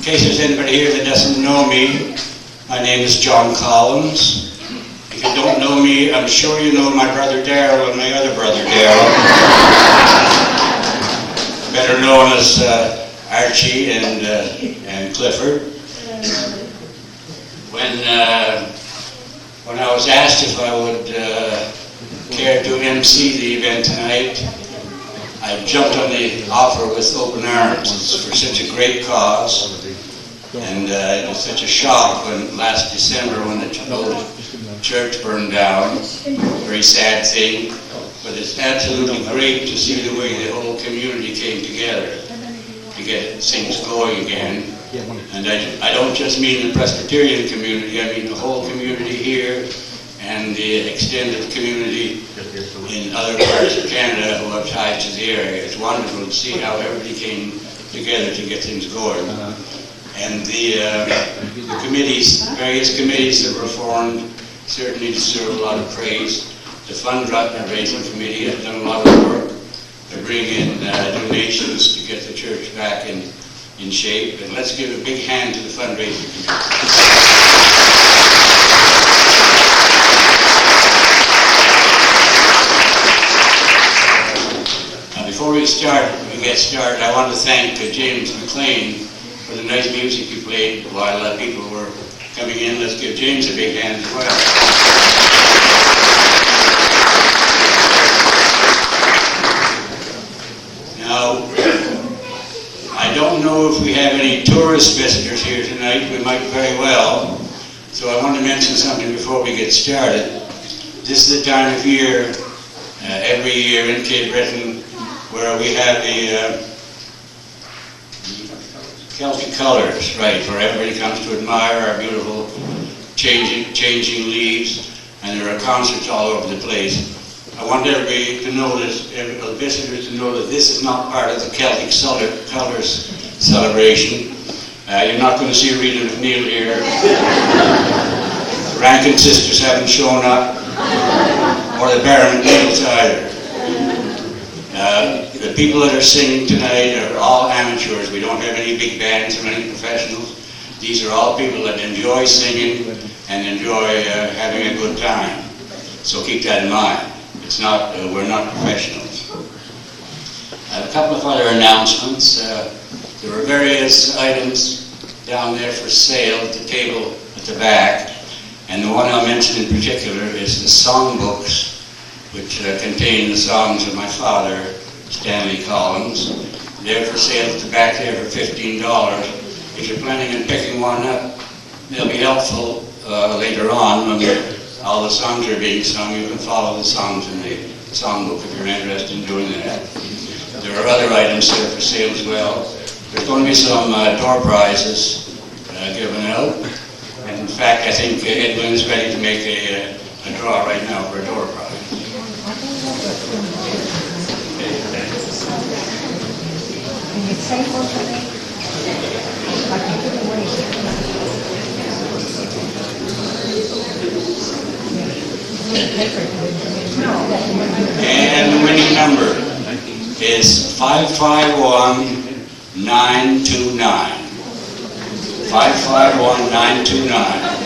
case there's anybody here that doesn't know me, my name is John Collins. If you don't know me, I'm sure you know my brother Darrell and my other brother Darrell. Better known as Archie and Clifford. When I was asked if I would care to MC the event tonight, I jumped on the offer with open arms. It's for such a great cause. And it was such a shock when last December when the old church burned down. Very sad thing. But it's absolutely great to see the way the whole community came together to get things going again. And I don't just mean the Presbyterian community, I mean the whole community here and the extended community in other parts of Canada who have ties to the area. It's wonderful to see how everybody came together to get things going. And the committees, various committees that were formed, certainly deserve a lot of praise. The fundraising committee has done a lot of work to bring in donations to get the church back in shape. And let's give a big hand to the fundraising committee. Before we get started, I want to thank James McLean for the nice music he played while people were coming in. Let's give James a big hand as well. Now, I don't know if we have any tourist visitors here tonight. We might very well. So I want to mention something before we get started. This is the time of year, every year in Cape Breton, where we have the Celtic colors, right, where everybody comes to admire our beautiful changing leaves, and there are concerts all over the place. I want everybody to know this, visitors to know that this is not part of the Celtic colors celebration. You're not going to see Rita McNeil here. The Rankin sisters haven't shown up, or the Baron McNeils either. The people that are singing tonight are all amateurs. We don't have any big bands or any professionals. These are all people that enjoy singing and enjoy having a good time. So keep that in mind. It's not, we're not professionals. I have a couple of other announcements. There are various items down there for sale at the table at the back. And the one I'll mention in particular is the songbooks, which contain the songs of my father, Stanley Collins. They're for sale at the back there for $15. If you're planning on picking one up, they'll be helpful later on when all the songs are being sung. You can follow the songs in the songbook if you're interested in doing that. There are other items there for sale as well. There's going to be some door prizes given out. And in fact, I think Edwin is ready to make a draw right now for a door prize. And the winning number is 551929. 551929.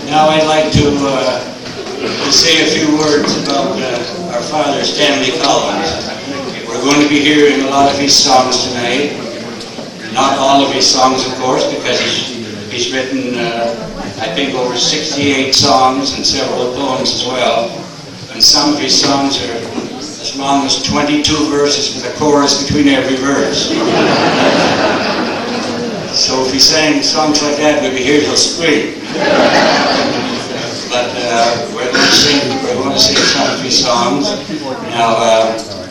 Now I'd like to say a few words about our father, Stanley Collins. We're going to be hearing a lot of his songs tonight. Not all of his songs, of course, because he's written, I think, over 68 songs and several poems as well. And some of his songs are as long as 22 verses with a chorus between every verse. So if he sang songs like that, we'd be here till spring. But we're going to sing some of his songs. Now,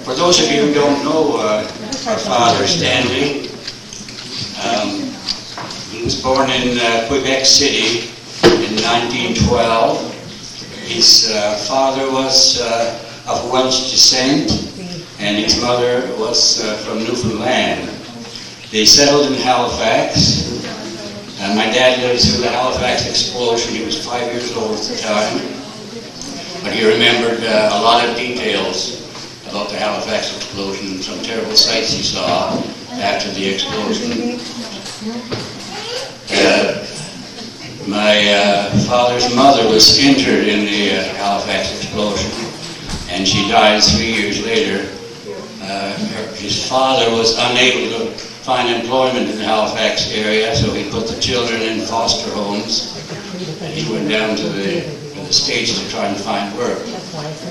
for those of you who don't know our father, Stanley, he was born in Quebec City in 1912. His father was of Welsh descent, and his mother was from Newfoundland. They settled in Halifax. My dad lived through the Halifax explosion. He was 5 years old at the time, but he remembered a lot of details about the Halifax explosion and some terrible sights he saw after the explosion. My father's mother was injured in the Halifax explosion, and she died 3 years later. His father was unable to find employment in the Halifax area, so he put the children in foster homes, and he went down to the States to try and find work.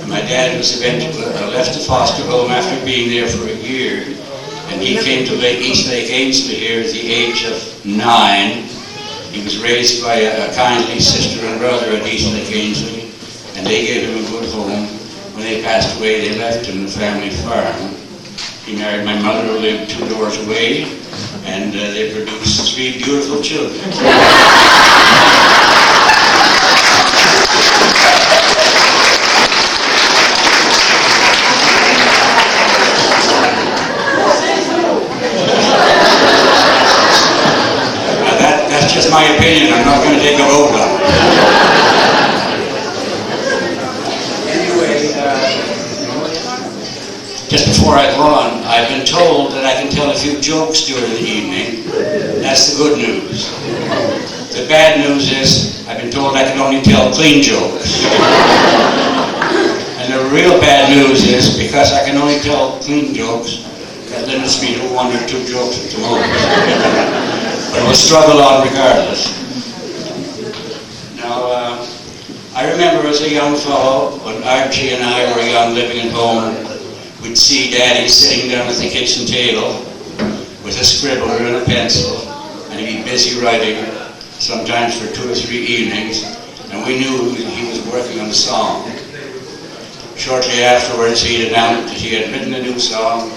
And my dad was eventually left the foster home after being there for a year, and he came to East Lake Ainslie here at the age of 9. He was raised by a kindly sister and brother at East Lake Ainslie, and they gave him a good home. When they passed away, they left him the family farm. He married my mother, who lived 2 doors away, and they produced 3 beautiful children. That's just my opinion. I'm not going to take a vote on it. Just before I go on, I've been told that I can tell a few jokes during the evening. That's the good news. The bad news is I've been told I can only tell clean jokes. And the real bad news is because I can only tell clean jokes, that limits me to 1 or 2 jokes at the moment. But we'll struggle on regardless. Now, I remember as a young fellow, when Archie and I were young living at home, we'd see Daddy sitting down at the kitchen table with a scribbler and a pencil, and he'd be busy writing, sometimes for 2 or 3 evenings, and we knew he was working on a song. Shortly afterwards, he announced that he had written a new song,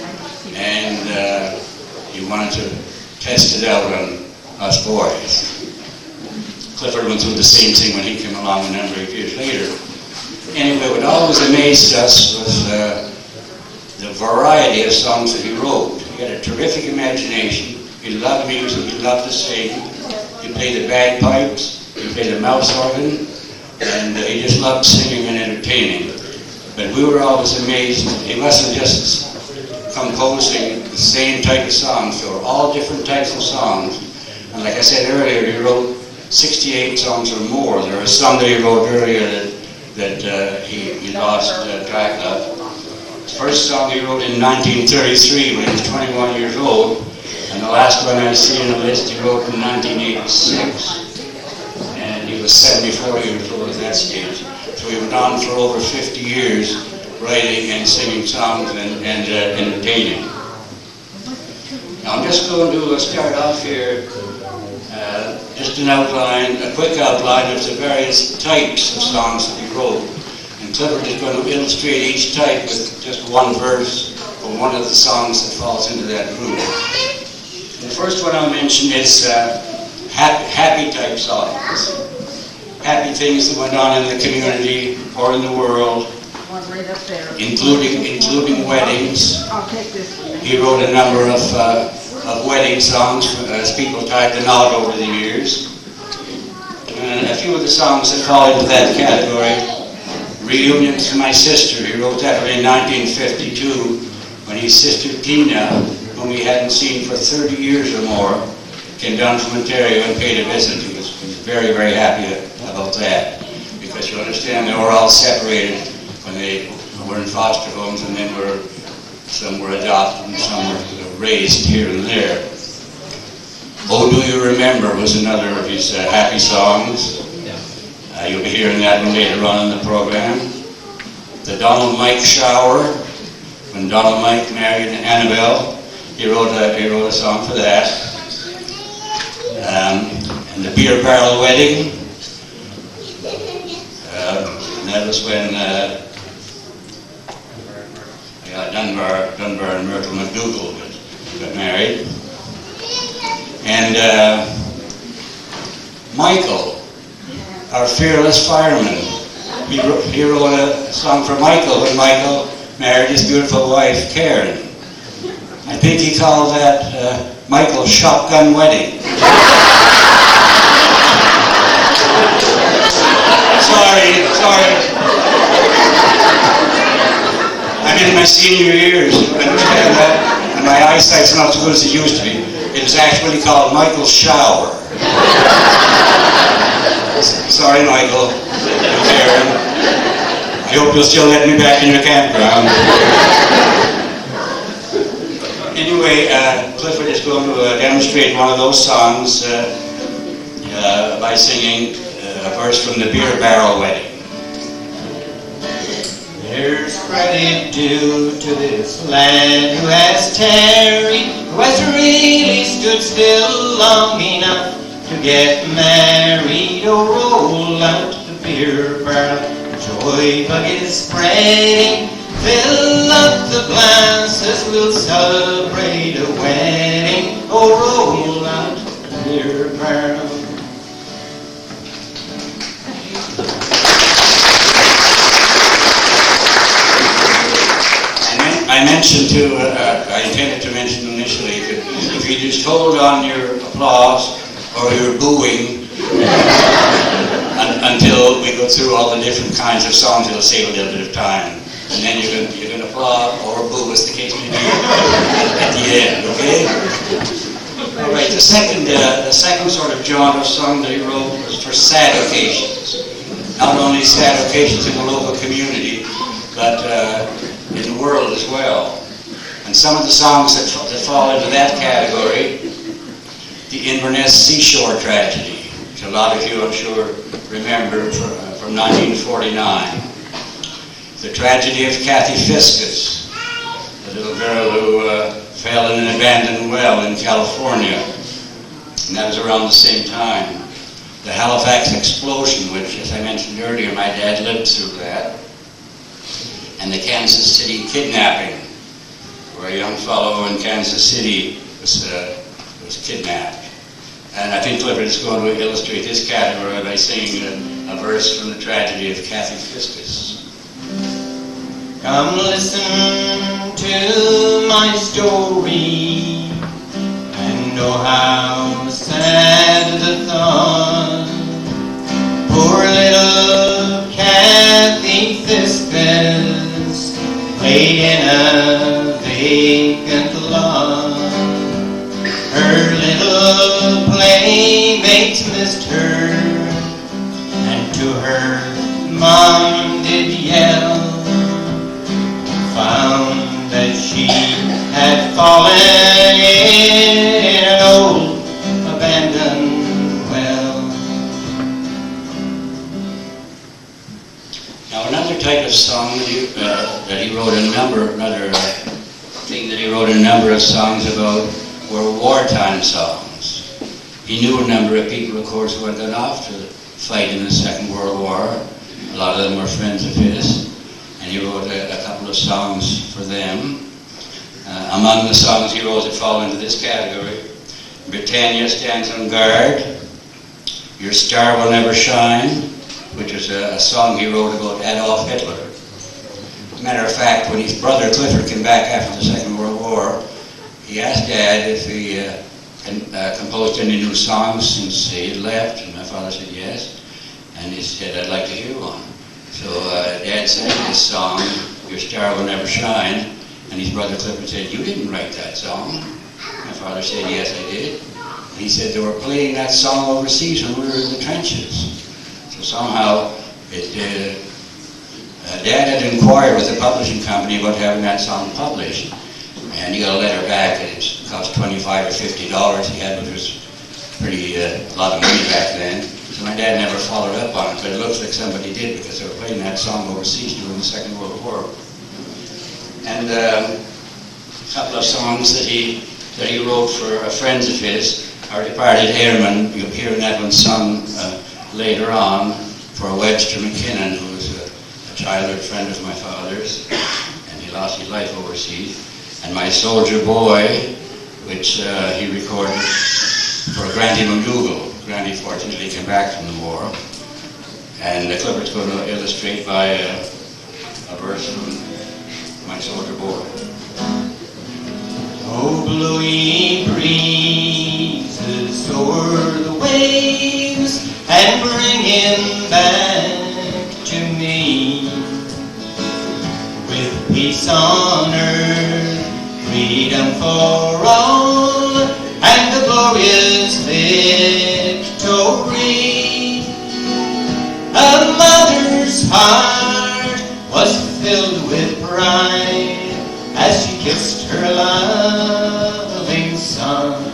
and he wanted to test it out on us boys. Clifford went through the same thing when he came along a number of years later. Anyway, what always amazed us was the variety of songs that he wrote. He had a terrific imagination. He loved music. He loved to sing. He played the bagpipes. He played the mouth organ. And he just loved singing and entertaining. But we were always amazed. He wasn't just composing the same type of songs. There were all different types of songs. And like I said earlier, he wrote 68 songs or more. There was some that he wrote earlier that he lost track of. The first song he wrote in 1933 when he was 21 years old, and the last one I see in the list he wrote in 1986, and he was 74 years old at that stage. So he went on for over 50 years writing and singing songs and entertaining. Now I'm just going to start off here, just an outline, a quick outline of the various types of songs that he wrote. And Clifford is going to illustrate each type with just one verse from one of the songs that falls into that group. The first one I'll mention is happy type songs. Happy things that went on in the community or in the world, including weddings. He wrote a number of wedding songs as people tied the knot over the years. And a few of the songs that fall into that category. Reunion to My Sister. He wrote that in 1952 when his sister Tina, whom he hadn't seen for 30 years or more, came down from Ontario and paid a visit. He was very, very happy about that, because you understand they were all separated when they were in foster homes, and then some were adopted and some were raised here and there. Oh, Do You Remember was another of his happy songs. You'll be hearing that one later on in the program. The Donald Mike Shower, when Donald Mike married Annabelle, he wrote a song for that. And the Beer Barrel Wedding, and that was when Dunbar and Myrtle McDougall got married. And Michael, our fearless fireman, he wrote a song for Michael when Michael married his beautiful wife, Karen. I think he called that Michael's Shotgun Wedding. Sorry. I'm in my senior years, you understand that? And my eyesight's not as good as it used to be. It is actually called Michael's Shower. Sorry, Michael. Karen. I hope you'll still let me back in your campground. Anyway, Clifford is going to demonstrate one of those songs by singing a verse from the Beer Barrel Wedding. There's credit due to this lad who has tarried, who has really stood still long enough to get married. Oh, roll out the beer barrel, joy bug is spreading. Fill up the glasses, we'll celebrate a wedding. Oh, roll out the beer barrel. I intended to mention initially that if you just hold on your applause or your booing until we go through all the different kinds of songs, it'll save a little bit of time. And then you're going to applaud or boo, as the case may be, at the end, okay? All right, the second sort of genre of song that he wrote was for sad occasions. Not only sad occasions in the local community, but in the world as well. And some of the songs that fall into that category, the Inverness seashore tragedy, which a lot of you, I'm sure, remember from 1949. The tragedy of Kathy Fiscus, the little girl who fell in an abandoned well in California, and that was around the same time. The Halifax explosion, which, as I mentioned earlier, my dad lived through that. And the Kansas City kidnapping, where a young fellow in Kansas City was kidnapped. And I think Clifford is going to illustrate this category by singing a verse from the tragedy of Kathy Fiscus. Come listen to my story, and know how sad the thought. Poor little Kathy Fiscus laid in a vacant lot. Her little playmates missed her, and to her mom did yell. Found that she had fallen in an old abandoned well. Now another type of song that he wrote another thing that he wrote a number of songs about were wartime songs. He knew a number of people, of course, who had gone off to fight in the Second World War. A lot of them were friends of his. And he wrote a couple of songs for them. Among the songs he wrote that fall into this category, Britannia Stands on Guard, Your Star Will Never Shine, which was a song he wrote about Adolf Hitler. As a matter of fact, when his brother Clifford came back after the Second World War, he asked Dad if he composed any new songs since he had left, and my father said yes, and he said, I'd like to hear one. So Dad sang this song, Your Star Will Never Shine, and his brother Clifford said, you didn't write that song. My father said, yes, I did. And he said they were playing that song overseas when we were in the trenches. So somehow, Dad had inquired with the publishing company about having that song published, and he got a letter back, and it cost $25 or $50 he had, which was pretty a lot of money back then. So my dad never followed up on it, but it looks like somebody did because they were playing that song overseas during the Second World War. And a couple of songs that he wrote for friends of his, Our Departed Airman. You'll hear that one sung later on for Webster McKinnon, who was a childhood friend of my father's, and he lost his life overseas. And My Soldier Boy, which he recorded for Granty McDougall. Granty fortunately came back from the war. And Clifford's going to illustrate by a verse from My Soldier Boy. Oh, blow ye breezes o'er the waves and bring him back to me. With peace on earth, freedom for all, and the glorious victory. A mother's heart was filled with pride as she kissed her loving son.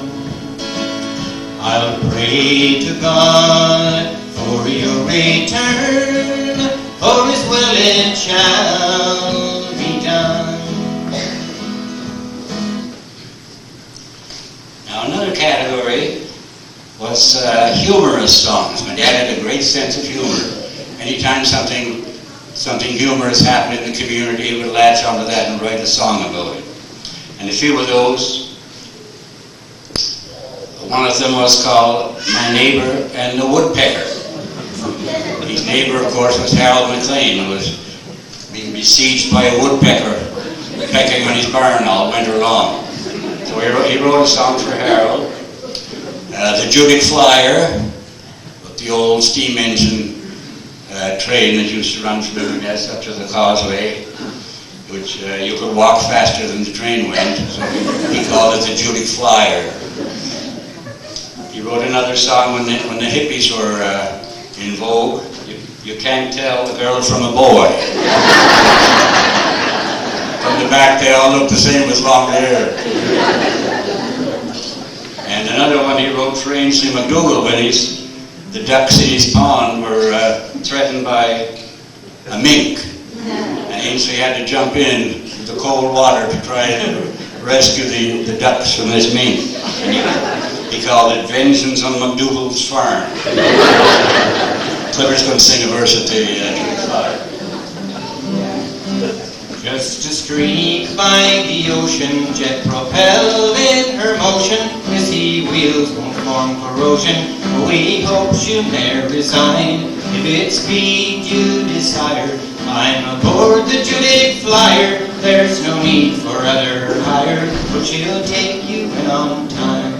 I'll pray to God for your return, for his will it shall be done. Now another category was humorous songs. My dad had a great sense of humor. Anytime something humorous happened in the community, he would latch onto that and write a song about it. And a few of those, one of them was called My Neighbor and the Woodpecker. His neighbor, of course, was Harold McLean, who was being besieged by a woodpecker pecking on his barn all winter long. So he wrote a song for Harold. The Judic Flyer, the old steam engine train that used to run from Inverness up to the causeway, which you could walk faster than the train went, so he called it the Judic Flyer. He wrote another song when the hippies were in vogue. You can't tell a girl from a boy. From the back they all looked the same with long hair. And another one he wrote for Ainsley McDougall when the ducks in his pond were threatened by a mink. And Ainsley had to jump in the cold water to try to rescue the ducks from this mink. And he called it Vengeance on McDougall's Farm. Clifford's going to sing a verse at the fire. Just a streak by the ocean, jet propelled in her motion. The sea wheels won't form corrosion. We hope she'll ne'er resign. If it's speed you desire, I'm aboard the Judic Flyer. There's no need for other hire, but she'll take you in on time.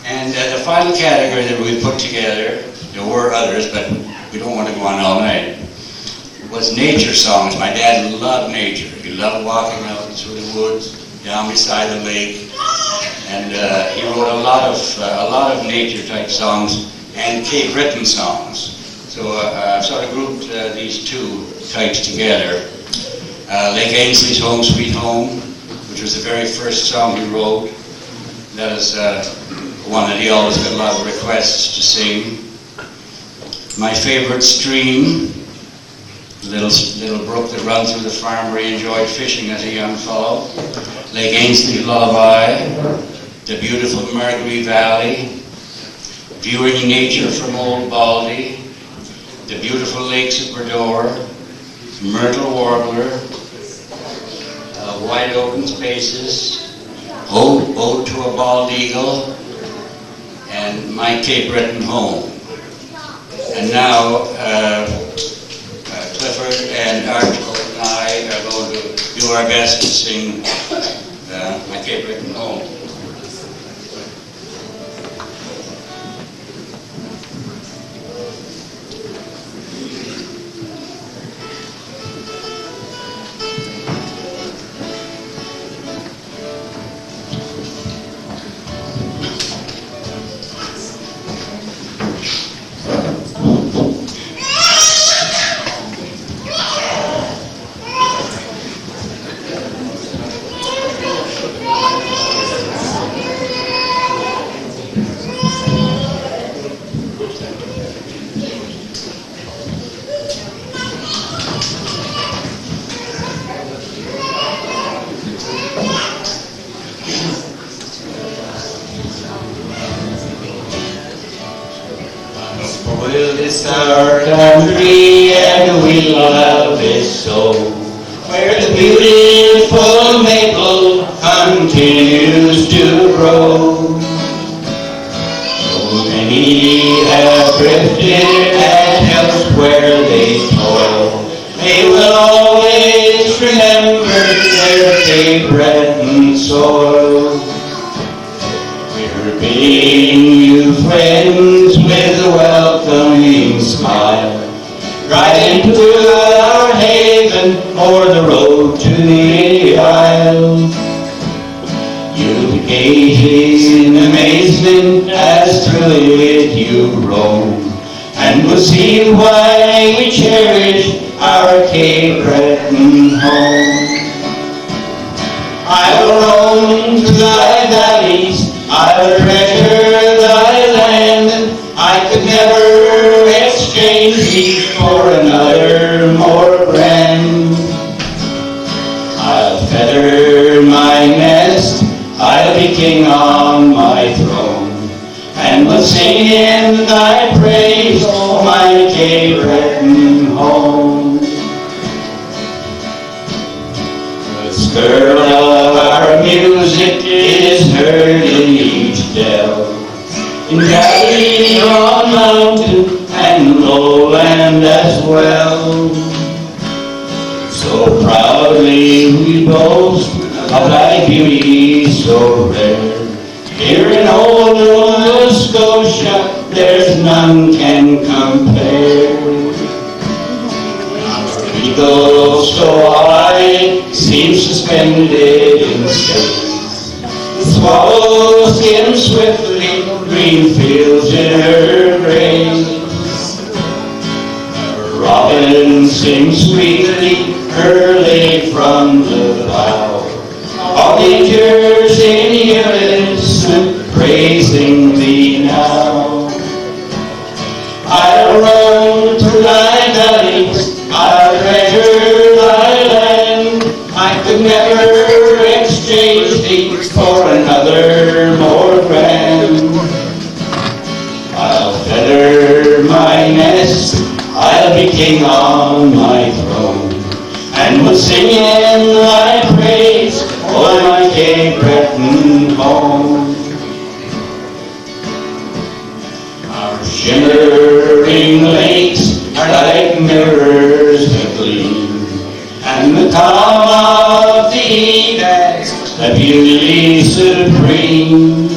And the final category that we put together, there were others, but we don't want to go on all night, was nature songs. My dad loved nature. He loved walking out through the woods, down beside the lake, and he wrote a lot of nature type songs and Cape Breton songs. So I've sort of grouped these two types together. Lake Ainslie's Home Sweet Home, which was the very first song he wrote. That is one that he always got a lot of requests to sing. My Favorite Stream, little brook that runs through the farm where he enjoyed fishing as a young fellow. Lake Ainslie Lullaby, the beautiful Margery Valley, viewing nature from Old Baldy, the beautiful lakes of Burdore, Myrtle Warbler, Wide Open Spaces, Ode to a Bald Eagle, and My Cape Breton Home. And now Clifford and Archibald and I are going to do our best to sing My Cape Breton Home. This our country and we love it so, where the beautiful maple continues to grow. So many have right into our haven, o'er the road to the isle. You'll gaze in amazement as through it you roam, and will see why we cherish our Cape Breton home. I will roam through thy valleys, I will treasure thy land. I could never exchange thee for another more grand. I'll feather my nest, I'll be king on my throne, and will sing in thy praise, O my Cape Breton home. The skirl of our music is heard in each dell, in valley, on mountain, and lowland as well. So proudly we boast of thy beauty so rare. Here in old Nova Scotia, there's none can compare. Our eagle so high seems suspended in space. The swallow skims swiftly green fields in her grace. A robin sings sweetly early from the bough. All natures in unison praising thee now. I'll roam through thy valleys, I'll treasure thy land. I could never exchange thee for another more grand. I'll feather my nest, I'll be king on my throne, and will sing in thy praise, O my Cape Breton home. Our shimmering lakes are like mirrors that gleam, and the calm of the Eden, a beauty supreme.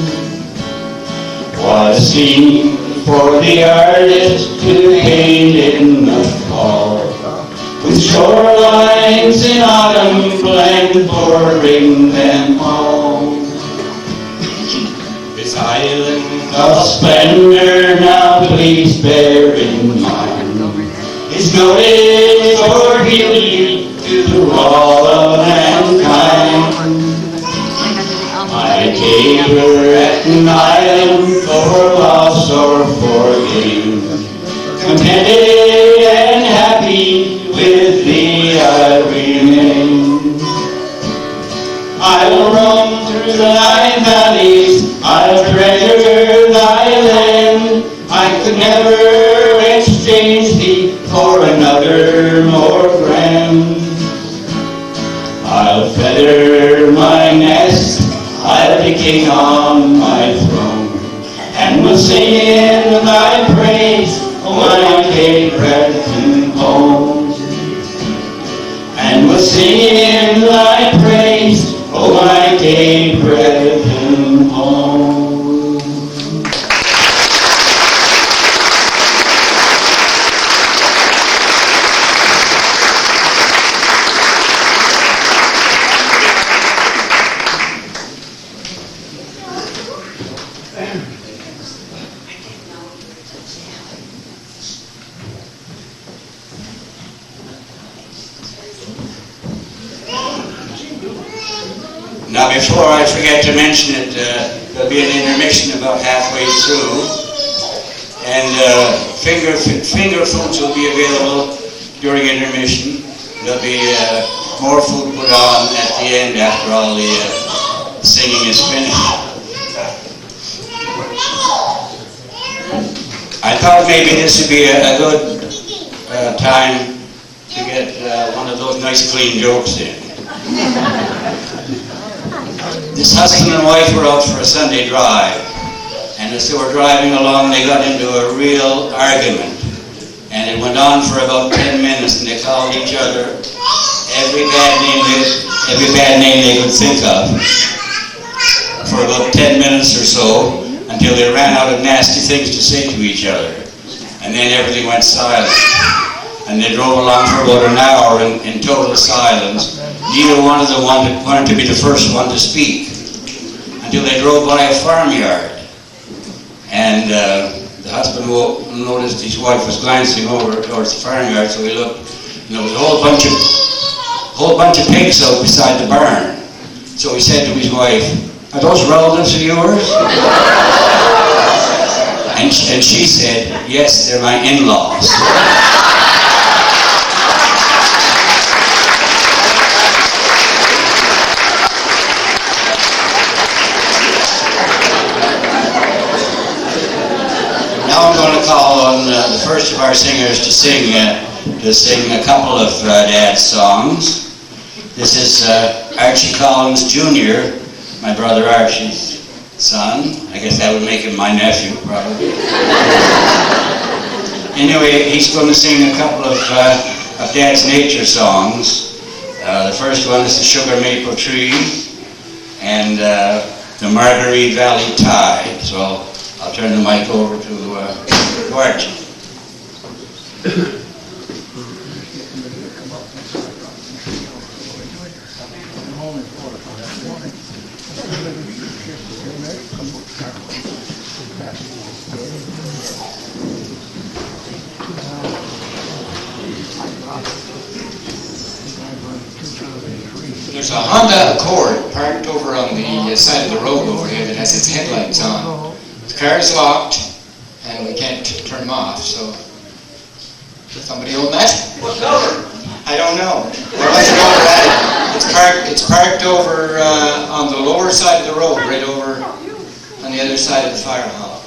What a scene for the artist to paint in the fall, with shorelines in autumn blend bordering them all. This island of splendor now please bear in mind is noted for beauty to all of mankind. My Cape Breton island, for loss or for gain, contented and happy with thee I remain. I will roam through thy valleys, I'll treasure thy land. I could never exchange thee for another more grand. I'll feather my nest, I'll be king on my throne, and will sing in thy praise, O my Cape Breton home. And will sing in thy praise, O my Cape Breton home. Now, before I forget to mention it, there'll be an intermission about halfway through, and finger foods will be available during intermission. There'll be more food put on at the end after all the singing is finished. I thought maybe this would be a good time to get one of those nice clean jokes in. This husband and wife were out for a Sunday drive, and as they were driving along, they got into a real argument, and it went on for about 10 minutes, and they called each other every bad name they could think of for about 10 minutes or so, until they ran out of nasty things to say to each other, and then everything went silent. and they drove along for about an hour in total silence. Neither one of them wanted to be the first one to speak, until they drove by a farmyard. And the husband noticed his wife was glancing over towards the farmyard, so he looked, and there was a whole bunch of pigs out beside the barn. So he said to his wife, "Are those relatives of yours?" And she said, "Yes, they're my in-laws." Now I'm going to call on the first of our singers to sing a couple of Dad's songs. This is Archie Collins Jr., my brother Archie's son. I guess that would make him my nephew, probably. Anyway, he's going to sing a couple of Dad's nature songs. The first one is the Sugar Maple Tree and the Marguerite Valley Tide. So I'll turn the mic over to Archie. There's a Honda Accord parked over on the side of the road over here that has its headlights on. The car's locked, and we can't turn them off, so somebody own that? What color? I don't know. I wasn't over at it. It's parked over on the lower side of the road, right over on the other side of the fire hall.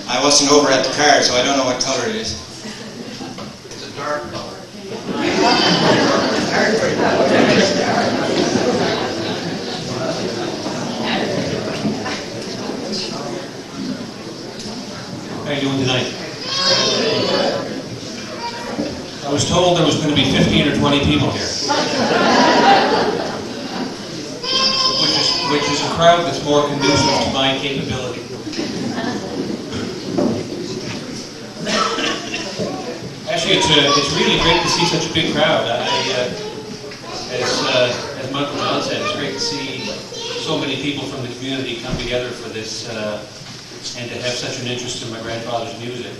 I wasn't over at the car, so I don't know what color it is. It's a dark color. How are you doing tonight? I was told there was going to be 15 or 20 people here. Which is a crowd that's more conducive to my capability. Actually, it's really great to see such a big crowd. As Michael John said, it's great to see so many people from the community come together for this and to have such an interest in my grandfather's music.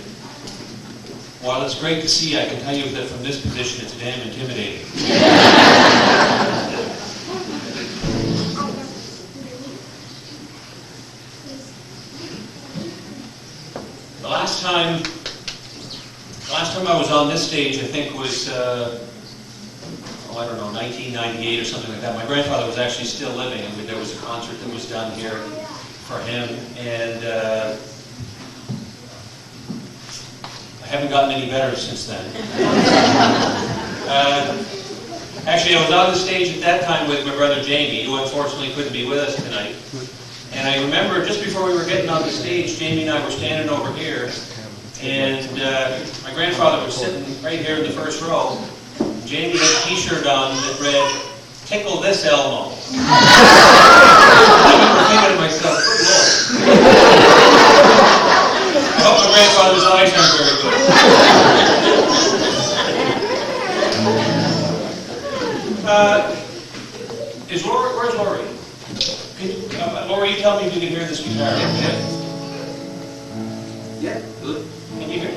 While it's great to see, I can tell you that from this position it's damn intimidating. The last time I was on this stage, I think was, I don't know, 1998 or something like that. My grandfather was actually still living, and there was a concert that was done here for him, and I haven't gotten any better since then. Actually, I was on the stage at that time with my brother Jamie, who unfortunately couldn't be with us tonight. And I remember just before we were getting on the stage, Jamie and I were standing over here, and my grandfather was sitting right here in the first row. Jamie had a t-shirt on that read, "Tickle this Elmo." I remember thinking to myself, good Lord. I hope my grandfather's eyes aren't very good. Where's Lori? Lori, you tell me if you can hear this guitar. Yeah, good. Can you hear?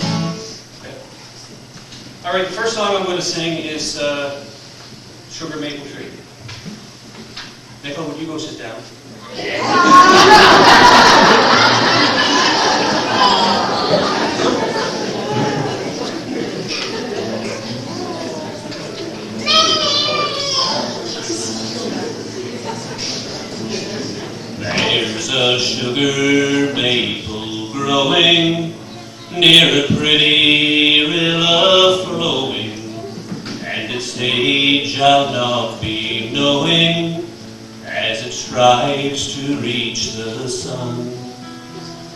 Okay. All right, the first song I'm going to sing is Sugar Maple Tree. Nickel, would you go sit down? There's a sugar maple growing near a pretty river flowing, and its age I'll not be knowing as it strives to reach the sun.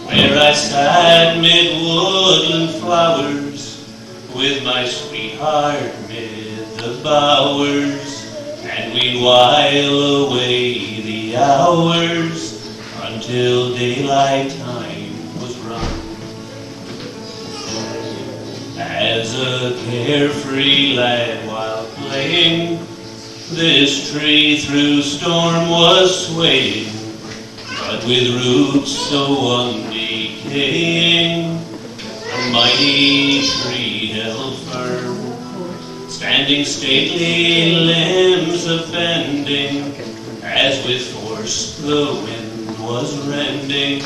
Where I sat mid woodland flowers with my sweetheart mid the bowers, and we'd while away the hours until daylight time was run. As a carefree lad while playing, this tree through storm was swaying, but with roots so undecaying, a mighty tree held firm, standing stately, limbs a-bending, as with force the wind was rending,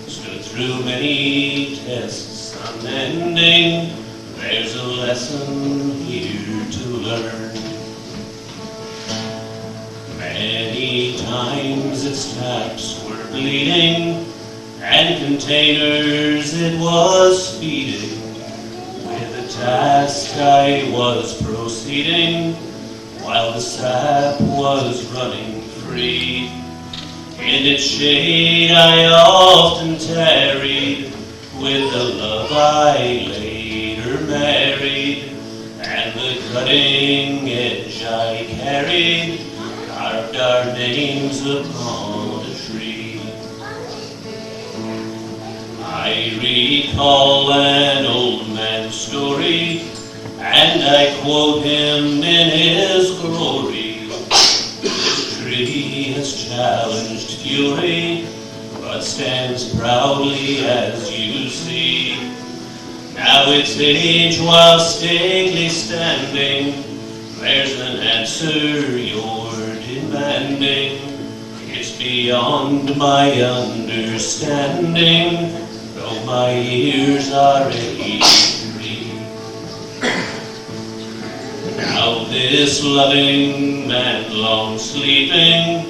stood through many tests unending. There's a lesson here to learn. Many times its taps were bleeding, and containers it was feeding. With a task I was proceeding, while the sap was running free. In its shade I often tarried, with the love I later married, and the cutting edge I carried, carved our names upon a tree. I recall an old man's story, and I quote him in his glory. This tree has challenged fury, but stands proudly as you see. Now its age, while stately standing, there's an answer you're demanding. It's beyond my understanding, though my years are 83. Now this loving man long sleeping,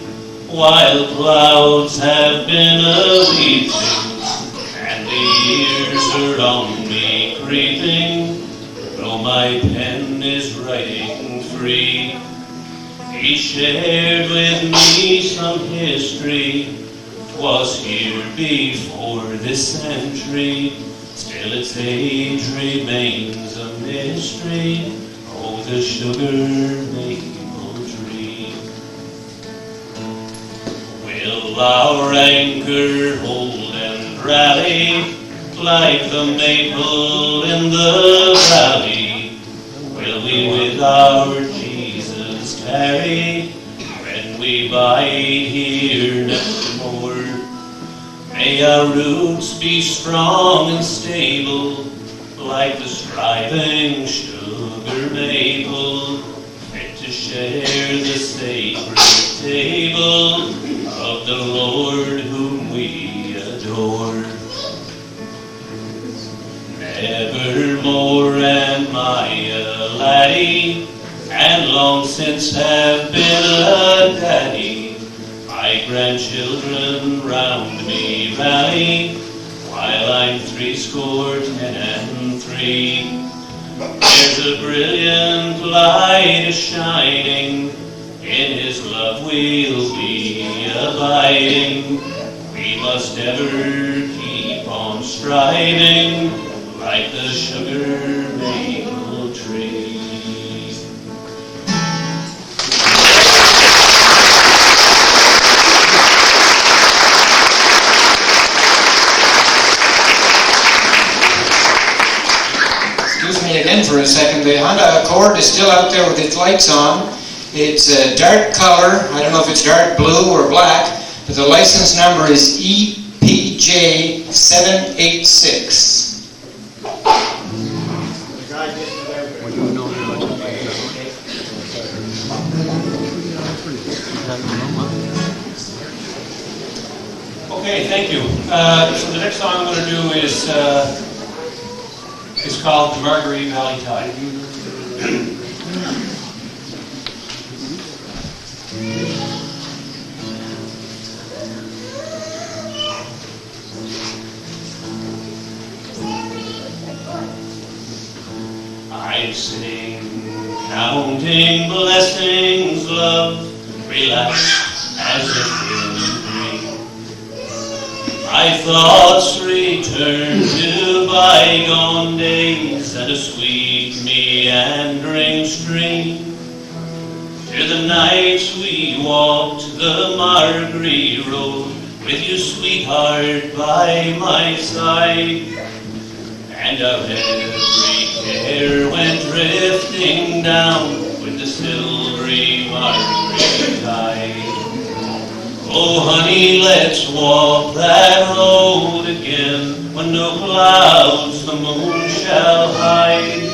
while clouds have been a-weeping, and the years are on me creeping, though my pen is writing free. He shared with me some history, 'twas here before this century, still its age remains a mystery. Oh, the sugar maple tree. Will our anchor hold and rally, like the maple in the valley? Will we with our Jesus tarry, when we bide here nevermore? May our roots be strong and stable, like the striving sugar maple, fit to share the sacred table of the Lord whom we adore. Nevermore am I a laddie, and long since have been a daddy. My grandchildren round me rally, while I'm 63. There's a brilliant light a-shining, in his love we'll be abiding. We must ever keep on striving, like the sugar maple tree. Excuse me again for a second. The Honda Accord is still out there with its lights on. It's a dark color. I don't know if it's dark blue or black, but the license number is EPJ786. Okay, thank you. So the next song I'm going to do is called the Marguerite Valley Tide. I'm sitting, counting blessings, love, relax as if in a dream. My thoughts return to bygone days and a sweet meandering stream. To the nights we walked the Marguerite Road, with you, sweetheart, by my side, and of every there went drifting down with the silvery Marguerite tide. Oh honey, let's walk that road again, when no clouds the moon shall hide.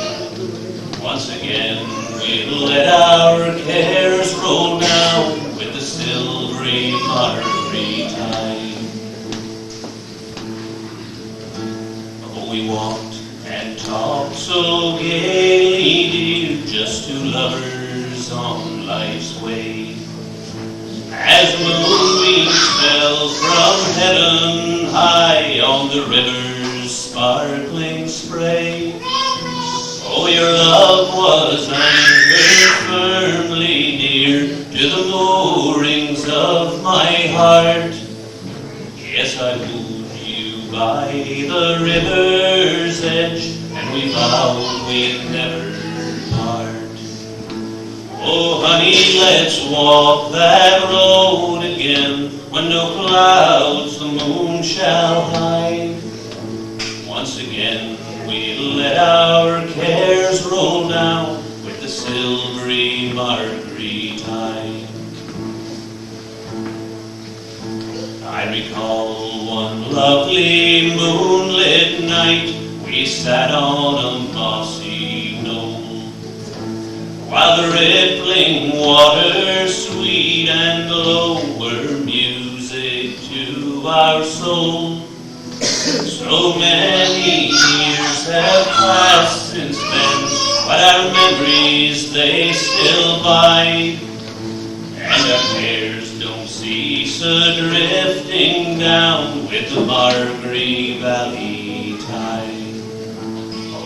Once again we'll let our cares roll down with the silvery Marguerite tide. Oh, we walked and talked so gaily, dear, just two lovers on life's way. As moonbeams fell from heaven high on the river's sparkling spray. Oh, your love was anchored firmly near to the moorings of my heart. Yes, I wooed you by the river's edge, and we vowed we'd never part. Oh, honey, let's walk that road again, when no clouds the moon shall hide. Once again we'll let our cares roll down with the silvery Marguerite tide. I recall one lovely moonlit night, we sat on a mossy knoll, while the rippling water, sweet and low, were music to our soul. So many years have passed since then, but our memories, they still bide, and our cares don't cease a-drifting down with the Marguerite Valley tide.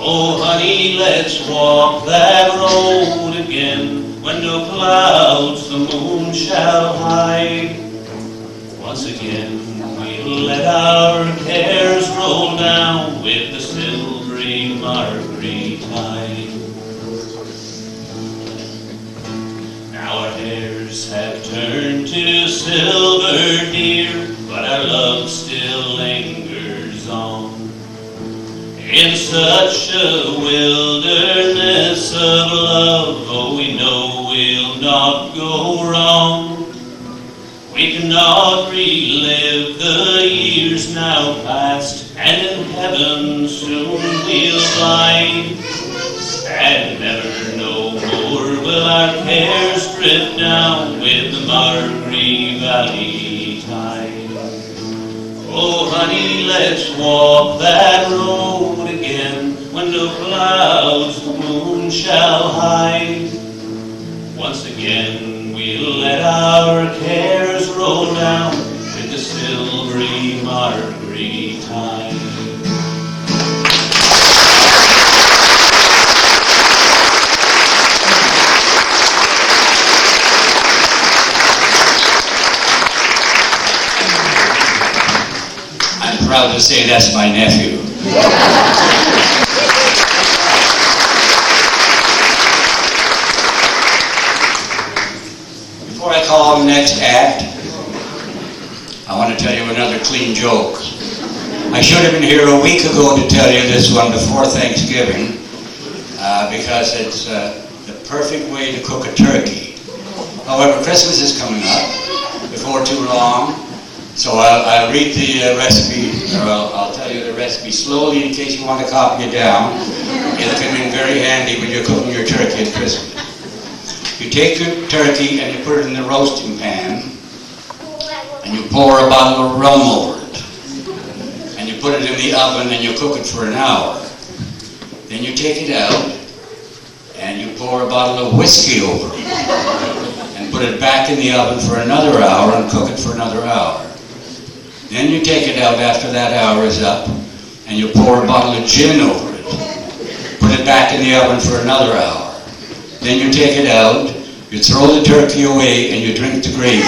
Oh, honey, let's walk that road again, when no clouds the moon shall hide. Once again we'll let our cares roll down with the silvery Marguerite tide. Now our hairs have turned to silver, dear, but our love still lingers on. In such a wilderness of love, oh, we know we'll not go wrong. We cannot relive the years now past, and in heaven soon we'll find. And never no more will our cares drift down with the Marguerite Valley tide. Oh, honey, let's walk that road again, when no clouds the moon shall hide. Once again we'll let our cares roll down with the silvery Marguerite tide. I'm proud to say that's my nephew. Before I call the next act, I want to tell you another clean joke. I should have been here a week ago to tell you this one before Thanksgiving, because it's the perfect way to cook a turkey. However, Christmas is coming up before too long, so I'll read the recipe, or I'll tell you the recipe slowly in case you want to copy it down. It'll come in very handy when you're cooking your turkey at Christmas. You take your turkey and you put it in the roasting pan, and you pour a bottle of rum over it, and you put it in the oven and you cook it for an hour. Then you take it out and you pour a bottle of whiskey over it and put it back in the oven for another hour and cook it for another hour. Then you take it out after that hour is up and you pour a bottle of gin over it, put it back in the oven for another hour. Then you take it out, you throw the turkey away, and you drink the gravy.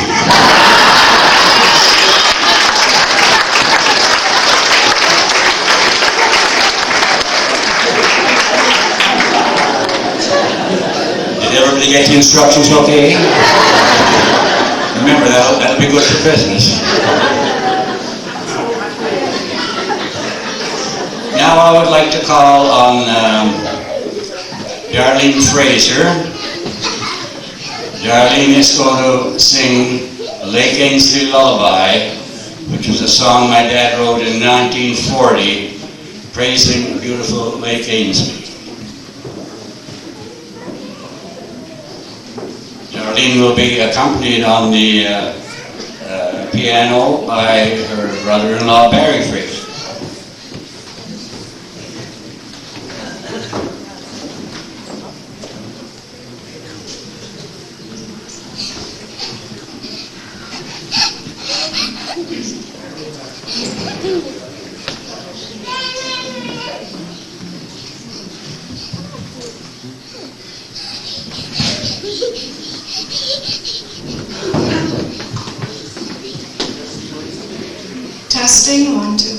Did everybody get the instructions okay? Remember, that'll be good for Christmas. Now I would like to call on Darlene Fraser. Darlene is going to sing Lake Ainslie Lullaby, which was a song my dad wrote in 1940, praising beautiful Lake Ainslie. Darlene will be accompanied on the piano by her brother-in-law Barry Fraser. Testing, 1, 2.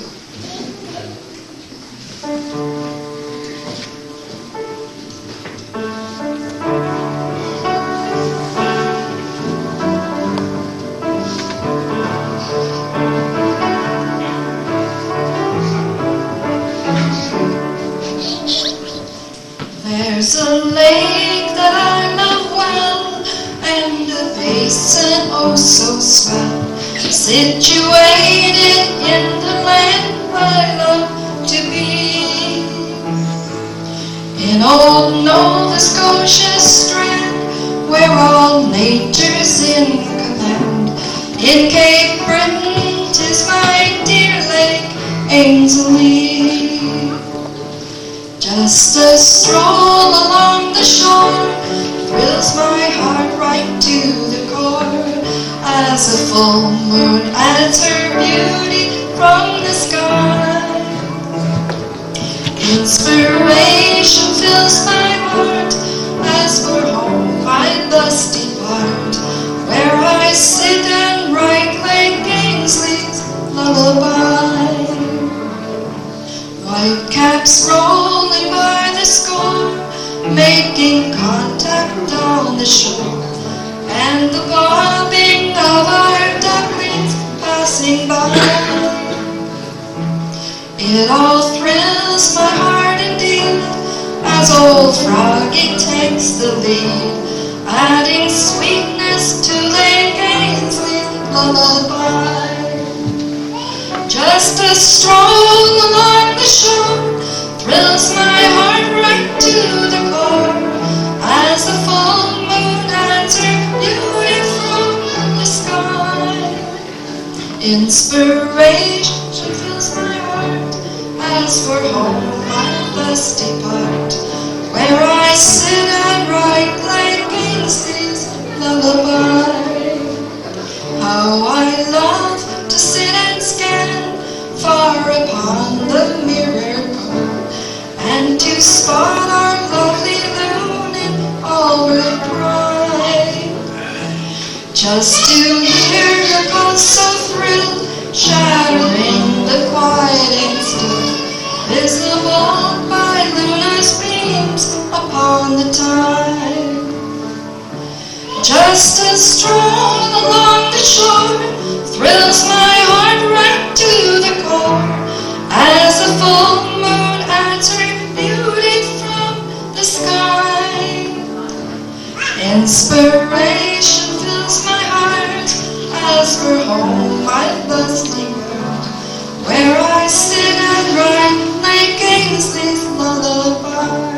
There's a lake that I love well, and a basin oh so swell, situated in the land I love to be. In old Nova Scotia strand, where all nature's in command. In Cape Breton, 'tis my dear Lake Ainslie. Just a stroll along the shore thrills my heart right to the core, as a full moon adds her beauty from the sky. Inspiration fills my heart, as for home I thus depart, where I sit and write Lake Ainslie's lullaby. White caps rolling by the score, making contact on the shore, and the bobbing of our ducklings passing by. It all thrills my heart indeed, as old Froggy takes the lead, adding sweetness to Lake Ainslie's lullaby. Just a stroll along the shore thrills my heart right to the core, as the full moon adds her beauty from the sky. Inspiration fills my heart, as for home I thus depart, where I sit and write Lake Ainslie's lullaby. How I love to sit and scan far upon the mirror pole, and to spot our lovely loon in all her pride. Just to hear your pulse so thrilled, shattering the quiet and still, visible by lunar beams upon the tide. Just a stroll along the shore thrills my heart right to the core, as the full moon adds her beauty from the sky. Inspiration fills my heart, as for home I thus depart, where I sit and write Lake Ainslie's lullaby.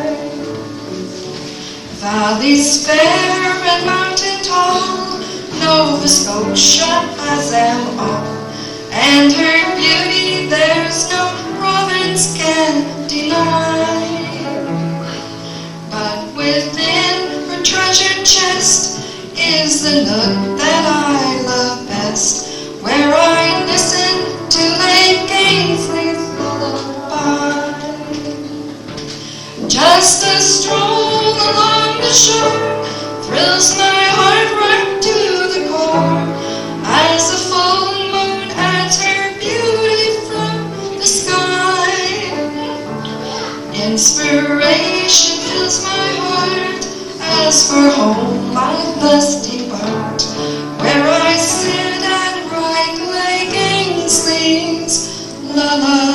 Valleys fair and mountain tall, Nova Scotia has them all, and her beauty there's no province can deny. But within her treasured chest is the nook that I love best, where I listen to Lake Ainslie's lullaby. Just a stroll along the shore thrills my heart right to the core, as the full moon adds her beauty from the sky. Inspiration fills my heart, as for home I thus depart, where I sit and write Lake Ainslie's lullaby.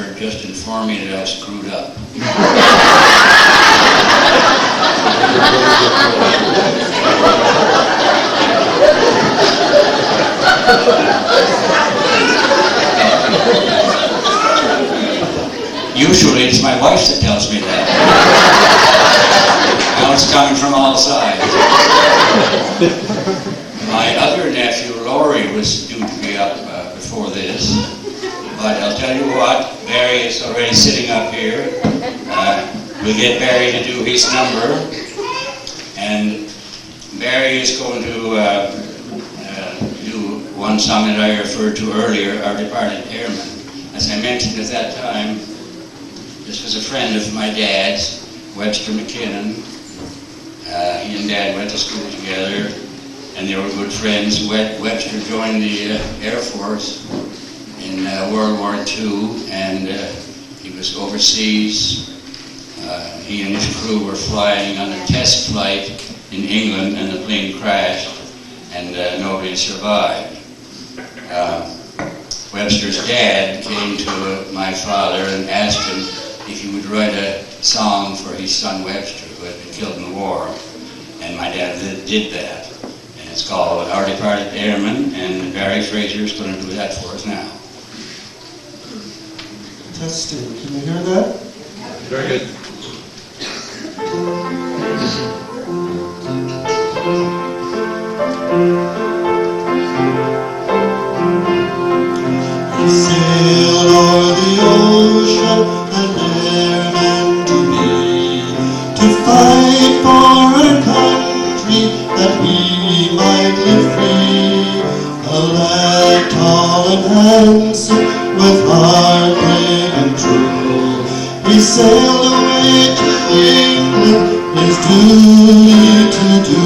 Rutherford just informed me that I screwed up. Usually it's my wife that tells me that. Now it's coming from all sides. My other nephew, Laurie, was due to be up before this. But I'll tell you what, Barry is already sitting up here. We'll get Barry to do his number. And Barry is going to do one song that I referred to earlier, Our Departed Airman. As I mentioned at that time, this was a friend of my dad's, Webster McKinnon. He and Dad went to school together, and they were good friends. Webster joined the Air Force in World War II, and he was overseas. He and his crew were flying on a test flight in England, and the plane crashed, and nobody survived. Webster's dad came to my father and asked him if he would write a song for his son Webster, who had been killed in the war. And my dad did that. And it's called Our Departed Airman, and Barry Fraser is going to do that for us now. Testing. Can you hear that? Very good. He sailed o'er the ocean, an airman to be, to fight for our country, that we might live free. A lad tall and handsome, with heart brave and true, he sailed away to England, his duty to do.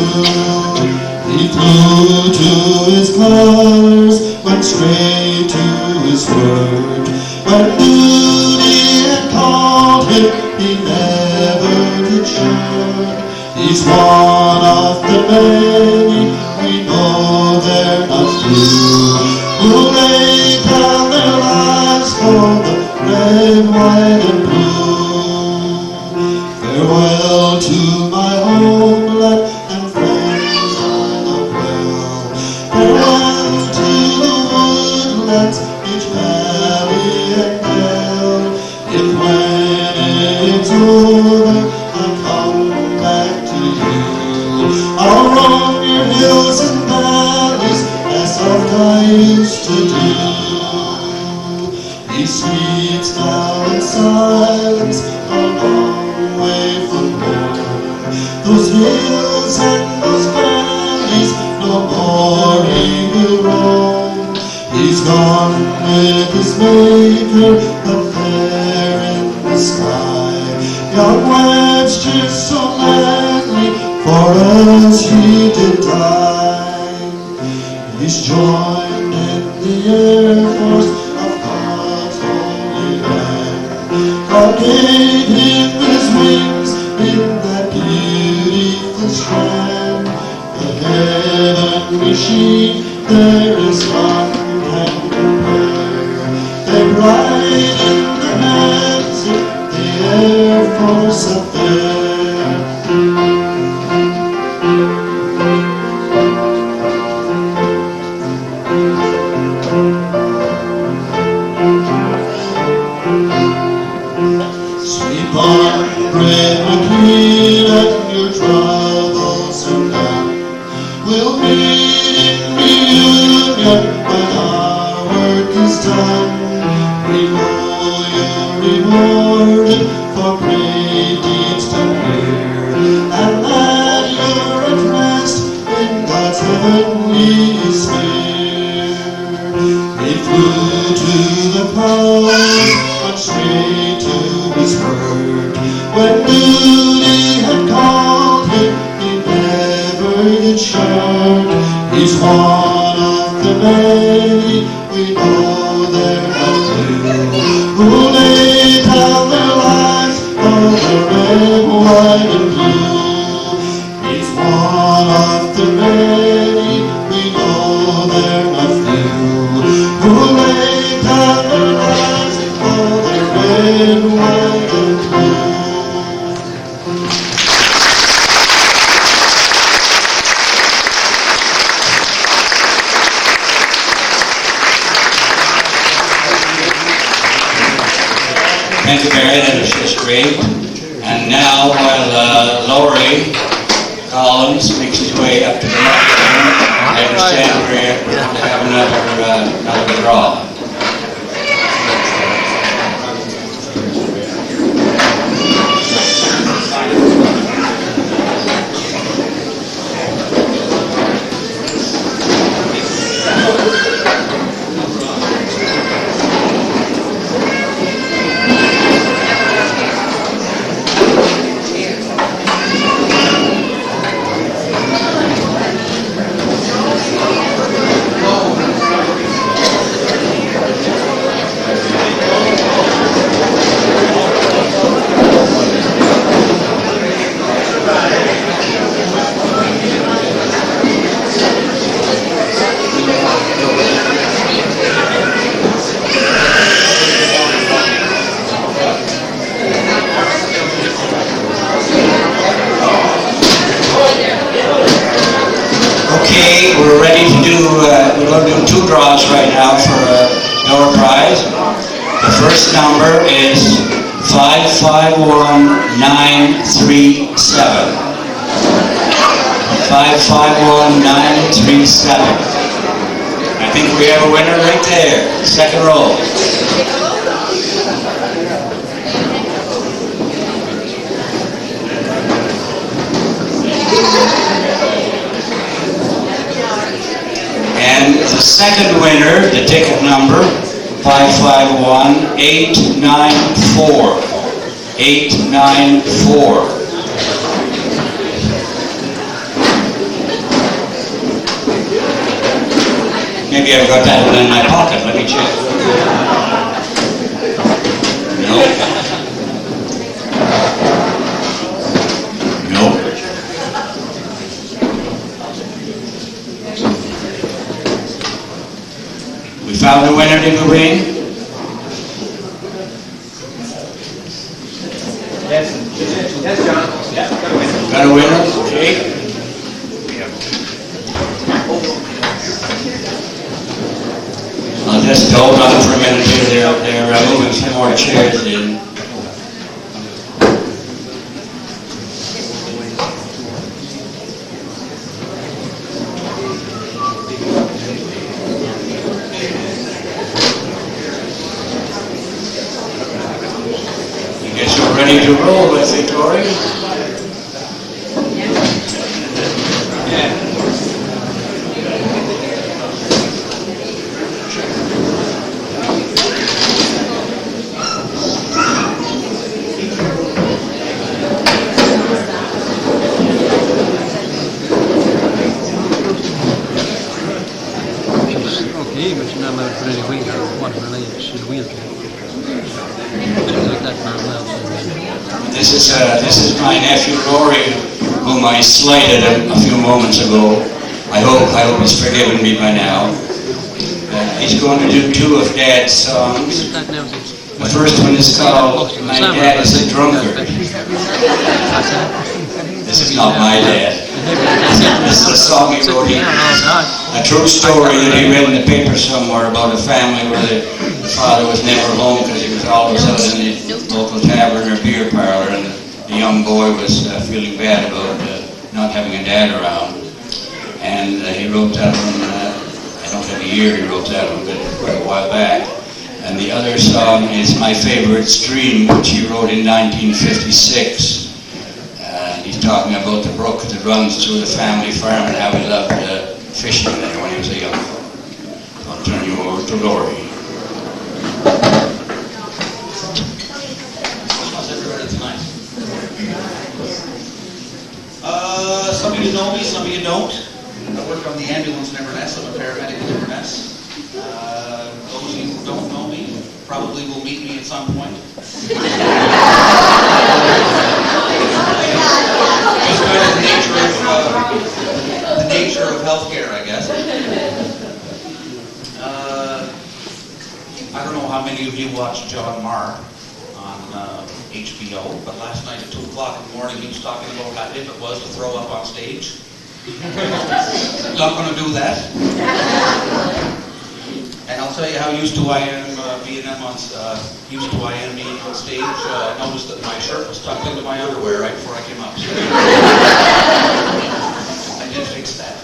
He flew to his colors, went straight to his word. When duty had called him, he never did shirk. He's one of the many, we know they're not few, who lay down their lives for the red, white, and blue. Farewell to my homeland and friends I love well. Farewell to the woodlands, each valley and dell. If when it's over I come back to you, I'll roam your hills and valleys as oft I used to do. These streets now in silence are long way from home. Those hills and those valleys no more he will roam. He's gone with his maker up there in the sky. Young Webster so gladly for us he did die. He's joined in the Air Force of God's holy land. God gave him his wings in that beautiful strand. The heaven machine there is none can compare. They ride in the hands of the Air Force up there. Sleep on, brave McLean, and your troubles are done. We'll meet in reunion when our work is done. We know you're rewarded for great deeds done here, and that you're at rest in God's heavenly sphere. He flew to the clouds, went straight to his word. When duty had called him, he never did shirk. He's one of the many, we know they're not few, who lay down their lives for the red, white, and blue. He's one of the many, we know they're not few, who lay down their lives for the and white and blue. Thank you, Barry. That was just great. And now, while Laurie Collins makes his way up to the microphone, I understand we're going to have another draw. We're ready to do, we're going to do two draws right now for our prize. The first number is 551937. 551937. I think we have a winner right there. Second roll. And the second winner, the ticket number, 551894. 894. Maybe I've got that one in my pocket. Let me check. No. We found a winner, did we, Wayne? Yes, John. Yeah, got a winner. Got a winner? Okay. I'll just hold on for a minute here. They're moving some more chairs in. Ready to roll, I think, Laurie. Yeah. Okay, but you're not allowed to put any weight on one related to the wheelchair. Like that for well. This is my nephew Rory, whom I slighted a few moments ago. I hope he's forgiven me by now. He's going to do two of Dad's songs. The first one is called "My Dad is a Drunkard." This is not my dad. This is a song he wrote. A true story that he read in the paper somewhere about a family where the father was never home because he was always out in the local tavern or beer parlor, and the young boy was feeling bad about not having a dad around. And he wrote that one, I don't have a year he wrote that one, but quite a while back. And the other song is My Favorite Stream, which he wrote in 1956. He's talking about the brook that runs through the family farm and how he loved fishing there when he was a young boy. I'll turn you over to Laurie. Some of you know me, some of you don't. I work on the ambulance in Inverness. I'm a paramedic in Inverness. Those of you who don't know me probably will meet me at some point. Just kind of the nature of healthcare, I guess. I don't know how many of you watch John Marr on HBO, but last night at 2 o'clock in the morning he was talking about how if it was to throw up on stage. Not going to do that. And I'll tell you how used to I am being on stage. I noticed that my shirt was tucked into my underwear right before I came up. So I did fix that.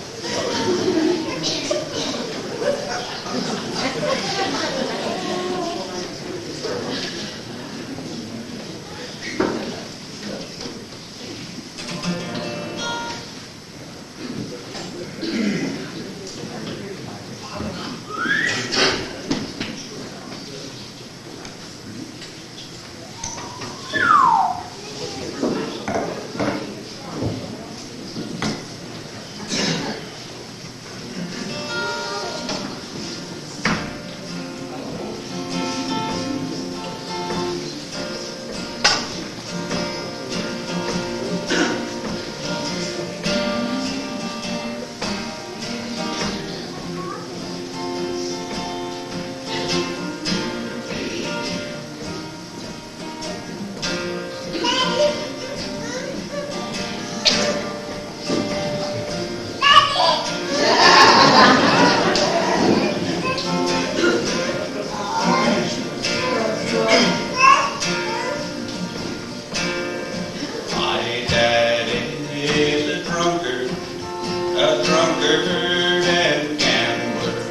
And gambler.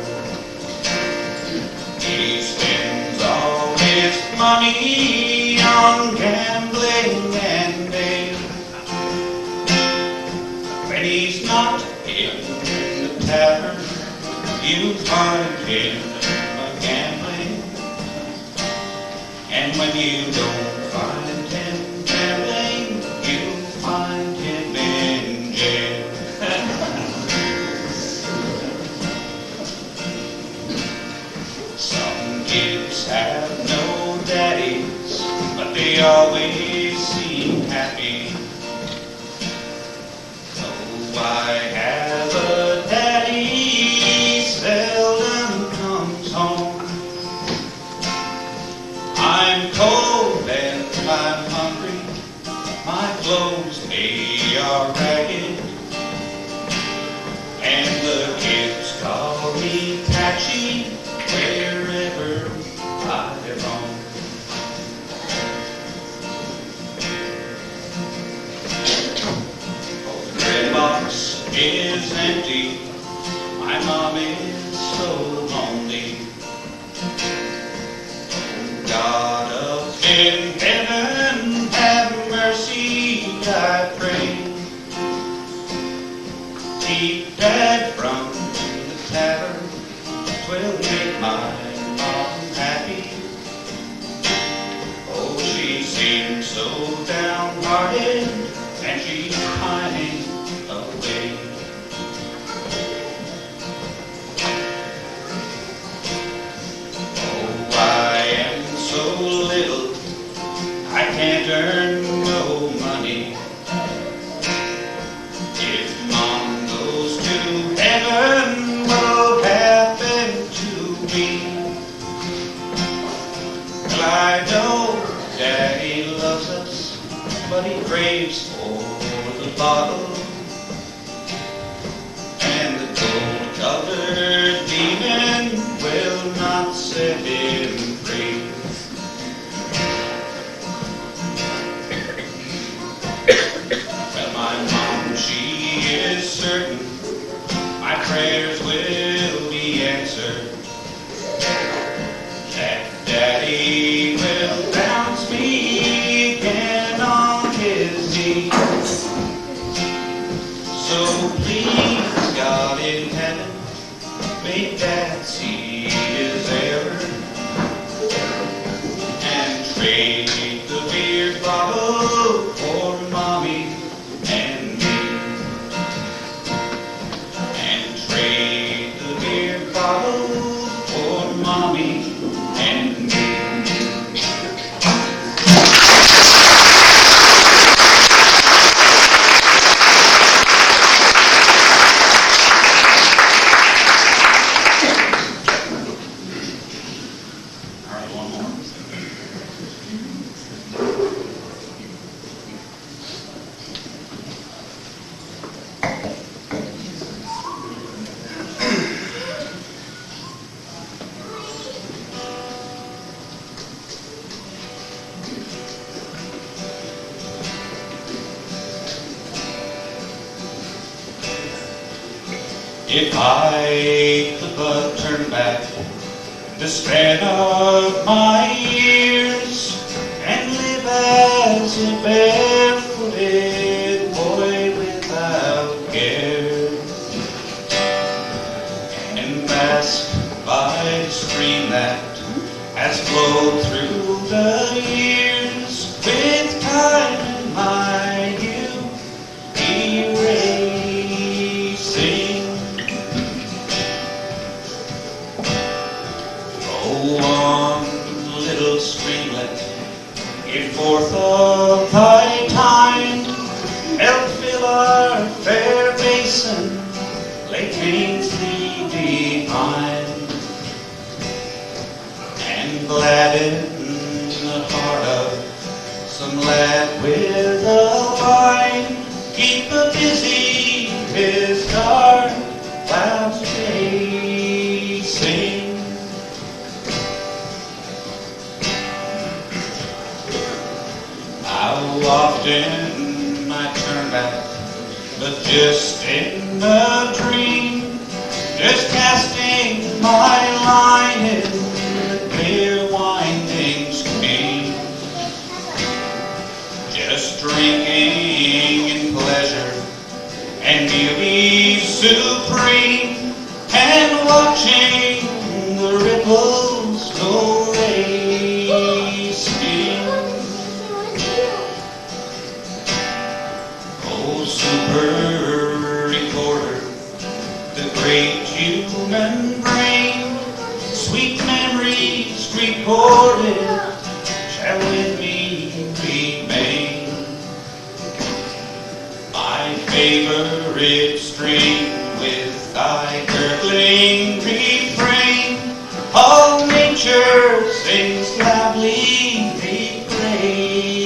He spends all his money on gambling and ale. When he's not in the tavern, you find him a-gambling. And when you don't find him gambling, you find him in jail. Some kids have no daddies, but they always seem happy. Oh, I have a daddy, he seldom comes home. I'm cold and I'm hungry, my clothes they are ragged, and the kids call me Patchy wherever I roam. Oh, the bread box is empty, my mom is so lonely. Oh, God up in heaven, have mercy, I pray. Keep Dad from the tavern, 'twill make my mom happy. Oh, she seems so downhearted, and she's pining away. Oh, I am so little, I can't earn no money. If Mom goes to heaven, what'll happen to me? Well, I know Daddy loves us, but he craves for the bottle, and the gold-colored demon will not set him free. Well, my mom, she is certain my prayers will be answered, that Daddy will bounce me again on his knees. So please, God in heaven, make Dad see his error and trade the beer bottle for Mommy and me, and trade If I could but turn back the span of my years and live as a barefooted boy without care, and bask by the stream that has flowed through the years, with time in my youth erasing. Go on, little streamlet, give forth of thy time, help fill our fair basin, Lake Ainslie divine, and gladden the heart of some lad with a line, keep a busy his dark clouds chasing. How often I turn back, but just in a dream, just casting my line in the clear winding stream, just drinking in pleasure and beauty supreme, and watching the ripples go racing. Oh, super recorder, the great human brain, sweet memories recorded shall with me remain. My favorite stream with thy gurgling refrain, all nature sings loudly praising.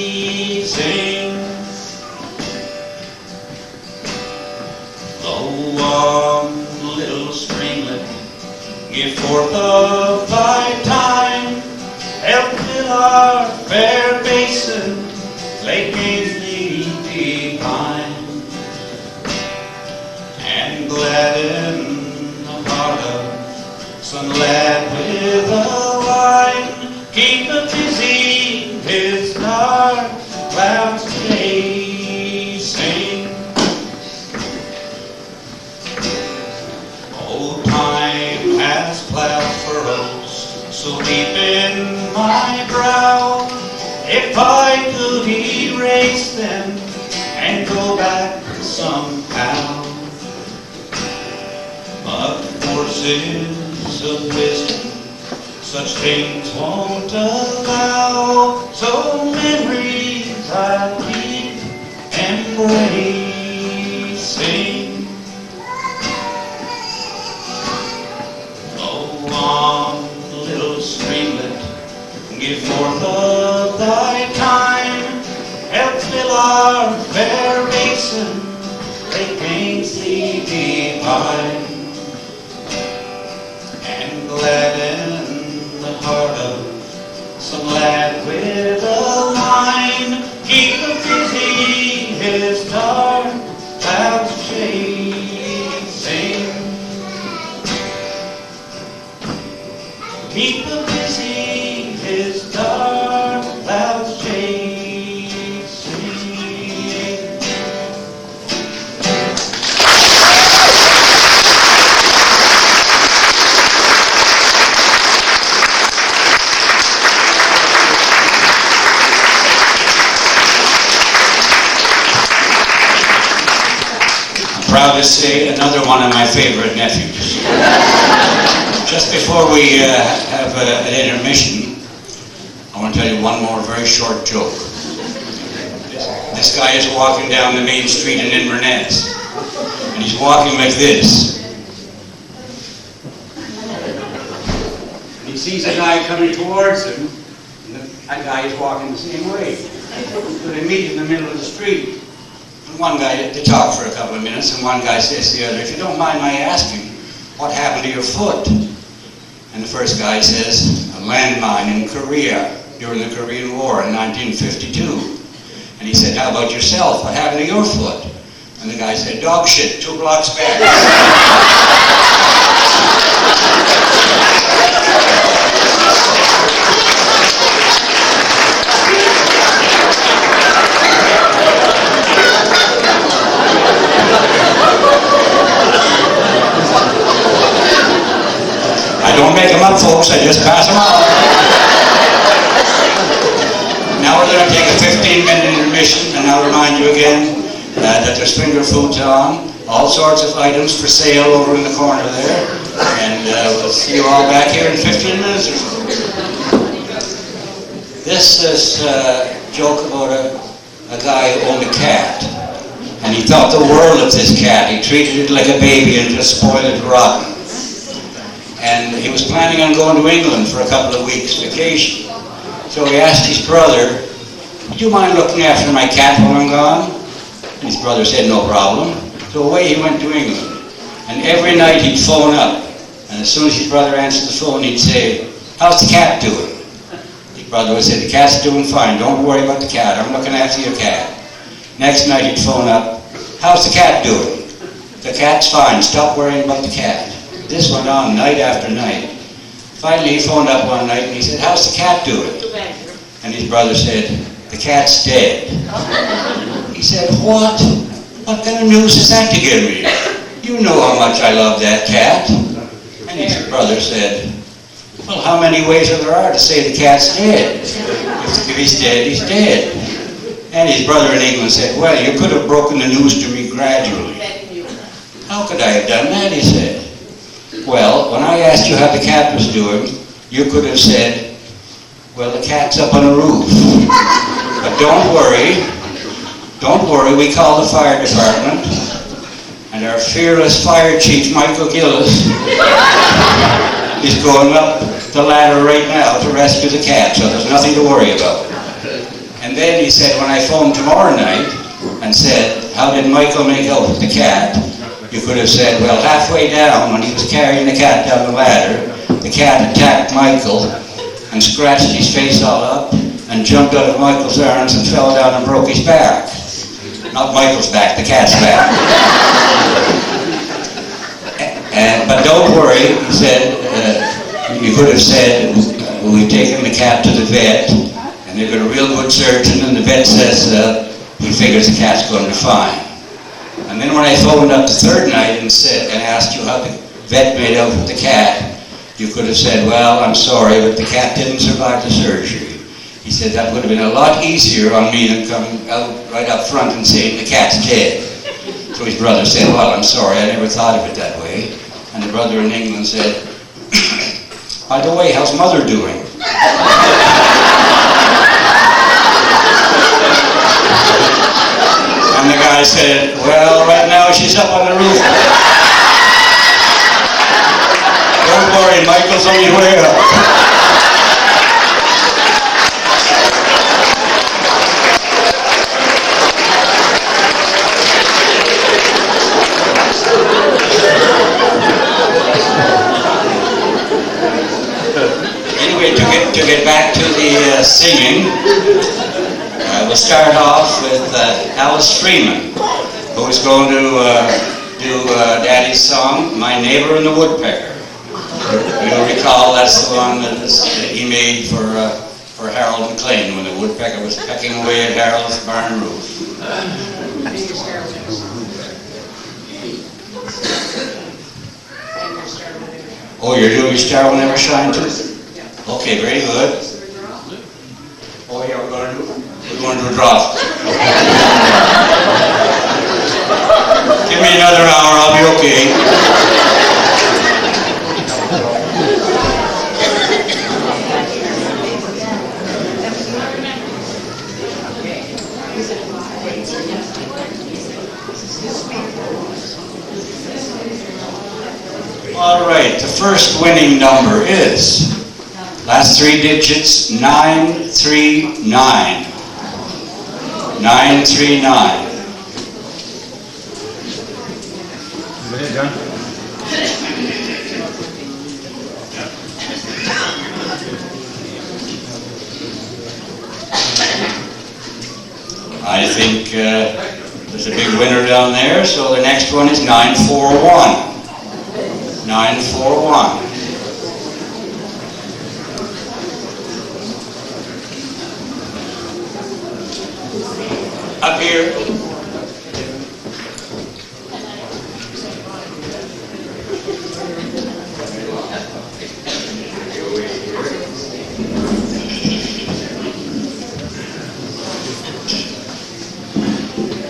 Flow on, little streamlet, give forth of thy time, help fill our fair basin, Lake Ainslie divine, and gladden the heart of some lad with a line, keep a busy his dark clouds chasing. Oh, time has plowed furrows so deep in my brow, if I could erase them and go back somehow. But forces of wisdom such things won't allow, so memories I'll keep embracing. Oh, on, little streamlet, give forth of thy time, help fill our fair basin, Lake Ainslie divine, and gladden the heart of some lad with a line, keep a busy his dark clouds chasing. Keep a busy his dark clouds chasing. Proud to say another one of my favorite nephews. Just before we have an intermission, I want to tell you one more very short joke. This guy is walking down the main street in Inverness, and he's walking like this. And he sees a guy coming towards him, and that guy is walking the same way. So they meet in the middle of the street. One guy, they talk for a couple of minutes, and one guy says to the other, "If you don't mind my asking, what happened to your foot?" And the first guy says, "A landmine in Korea during the Korean War in 1952. And he said, "How about yourself? What happened to your foot?" And the guy said, dog shit, 2 blocks back. I don't make them up, folks, I just pass them on. Now we're going to take a 15-minute intermission, and I'll remind you again that there's finger foods on, all sorts of items for sale over in the corner there, and we'll see you all back here in 15 minutes or so. This is a joke about a guy who owned a cat, and he thought the world of this cat. He treated it like a baby and just spoiled it rotten. And he was planning on going to England for a couple of weeks vacation. So he asked his brother, would you mind looking after my cat while I'm gone? And his brother said, no problem. So away he went to England. And every night he'd phone up. And as soon as his brother answered the phone, he'd say, how's the cat doing? His brother would say, the cat's doing fine. Don't worry about the cat. I'm looking after your cat. Next night he'd phone up, how's the cat doing? The cat's fine. Stop worrying about the cat. This went on night after night. Finally, he phoned up one night and he said, how's the cat doing? And his brother said, the cat's dead. He said, what? What kind of news is that to give me? You know how much I love that cat. And his brother said, well, how many ways are there to say the cat's dead? If he's dead, he's dead. And his brother in England said, well, you could have broken the news to me gradually. How could I have done that, he said. Well, when I asked you how the cat was doing, you could have said, well, the cat's up on the roof. But don't worry, we called the fire department, and our fearless fire chief, Michael Gillis, is going up the ladder right now to rescue the cat, so there's nothing to worry about. And then he said, when I phoned tomorrow night and said, how did Michael make out with the cat? You could have said, well, halfway down, when he was carrying the cat down the ladder, the cat attacked Michael and scratched his face all up and jumped out of Michael's arms and fell down and broke his back. Not Michael's back, the cat's back. But don't worry, he said, you could have said, we've taken the cat to the vet, and they've got a real good surgeon, and the vet says he figures the cat's going to be fine. And then when I phoned up the third night and asked you how the vet made out with the cat, you could have said, well, I'm sorry, but the cat didn't survive the surgery. He said that would have been a lot easier on me than coming out right up front and saying the cat's dead. So his brother said, well, I'm sorry, I never thought of it that way. And the brother in England said, by the way, how's mother doing? And the guy said, well, right now she's up on the roof. Don't worry, Michael's on his way up. Anyway, to get back to the singing, we'll start off with Alice Freeman, who is going to do Daddy's song, My Neighbor and the Woodpecker. You'll recall that's the one that he made for Harold McLean when the woodpecker was pecking away at Harold's barn roof. Oh, you're doing your Star Will Never Shine too? Okay, very good. Oh yeah, we're going to do a drop. Give me another hour, I'll be okay. All right, the first winning number is, last 3 digits, 939. 939. Go ahead, John. I think There's a big winner down there, so the next one is 941. 941. Up here.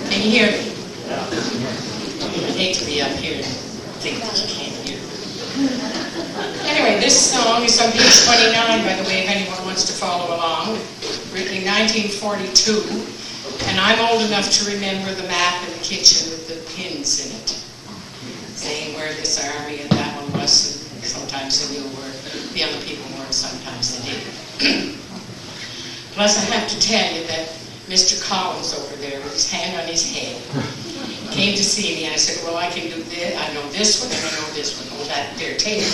Can you hear me? I hate to be up here and think that you can't hear. Anyway, this song is on page 29, by the way, if anyone wants to follow along. Written in 1942, and I'm old enough to remember the map in the kitchen with the pins in it, saying where this army and that one was, and sometimes they knew where the other people were, and sometimes they didn't. Plus, I have to tell you that Mr. Collins over there, with his hand on his head, came to see me, and I said, well, I can do this, I know this one, and I know this one. Oh, that, there, take it.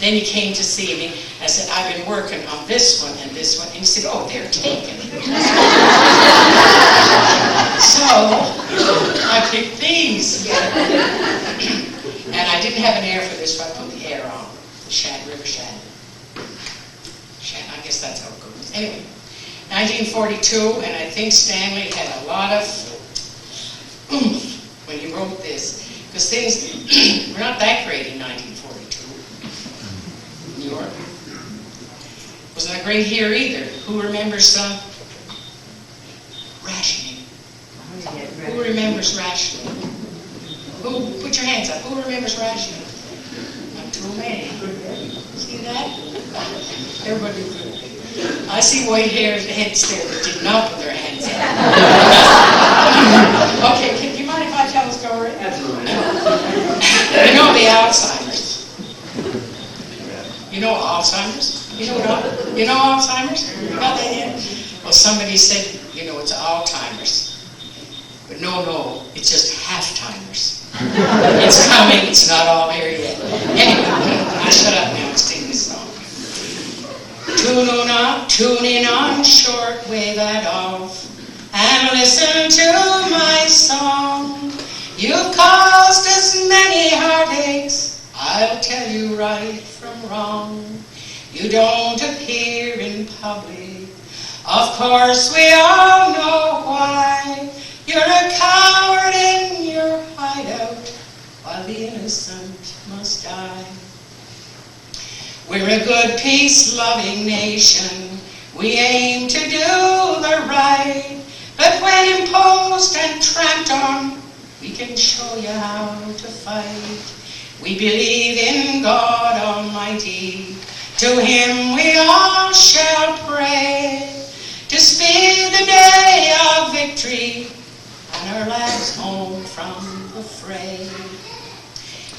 Then he came to see me. I said, I've been working on this one and this one. And he said, oh, they're taken. So, I picked these. And I didn't have an air for this, so I put the air on. The Shad River Shad. I guess that's how it goes. Anyway, 1942, and I think Stanley had a lot of oomph when he wrote this. Because things were not that great in 1942. New York. Wasn't that great here either. Who remembers rationing? Who remembers rationing? Who, put your hands up. Who remembers rationing? Not too many. See that? Everybody. I see white heads there that did not put their hands up. Okay, do you mind if I tell a story? Absolutely. You know the Alzheimer's. You know Alzheimer's? You know Alzheimer's? You got that yet? Well, somebody said, it's Alzheimer's. But no, it's just half-timers. It's coming, it's not all here yet. Anyway, I shut up now and sing this song. Tune in on shortwave at off and listen to my song. You've caused us many heartaches, I'll tell you right from wrong. You don't appear in public, of course we all know why. You're a coward in your hideout, while the innocent must die. We're a good, peace-loving nation. We aim to do the right. But when imposed and tramped on, we can show you how to fight. We believe in God Almighty. To Him we all shall pray, to speed the day of victory and our lads home from the fray.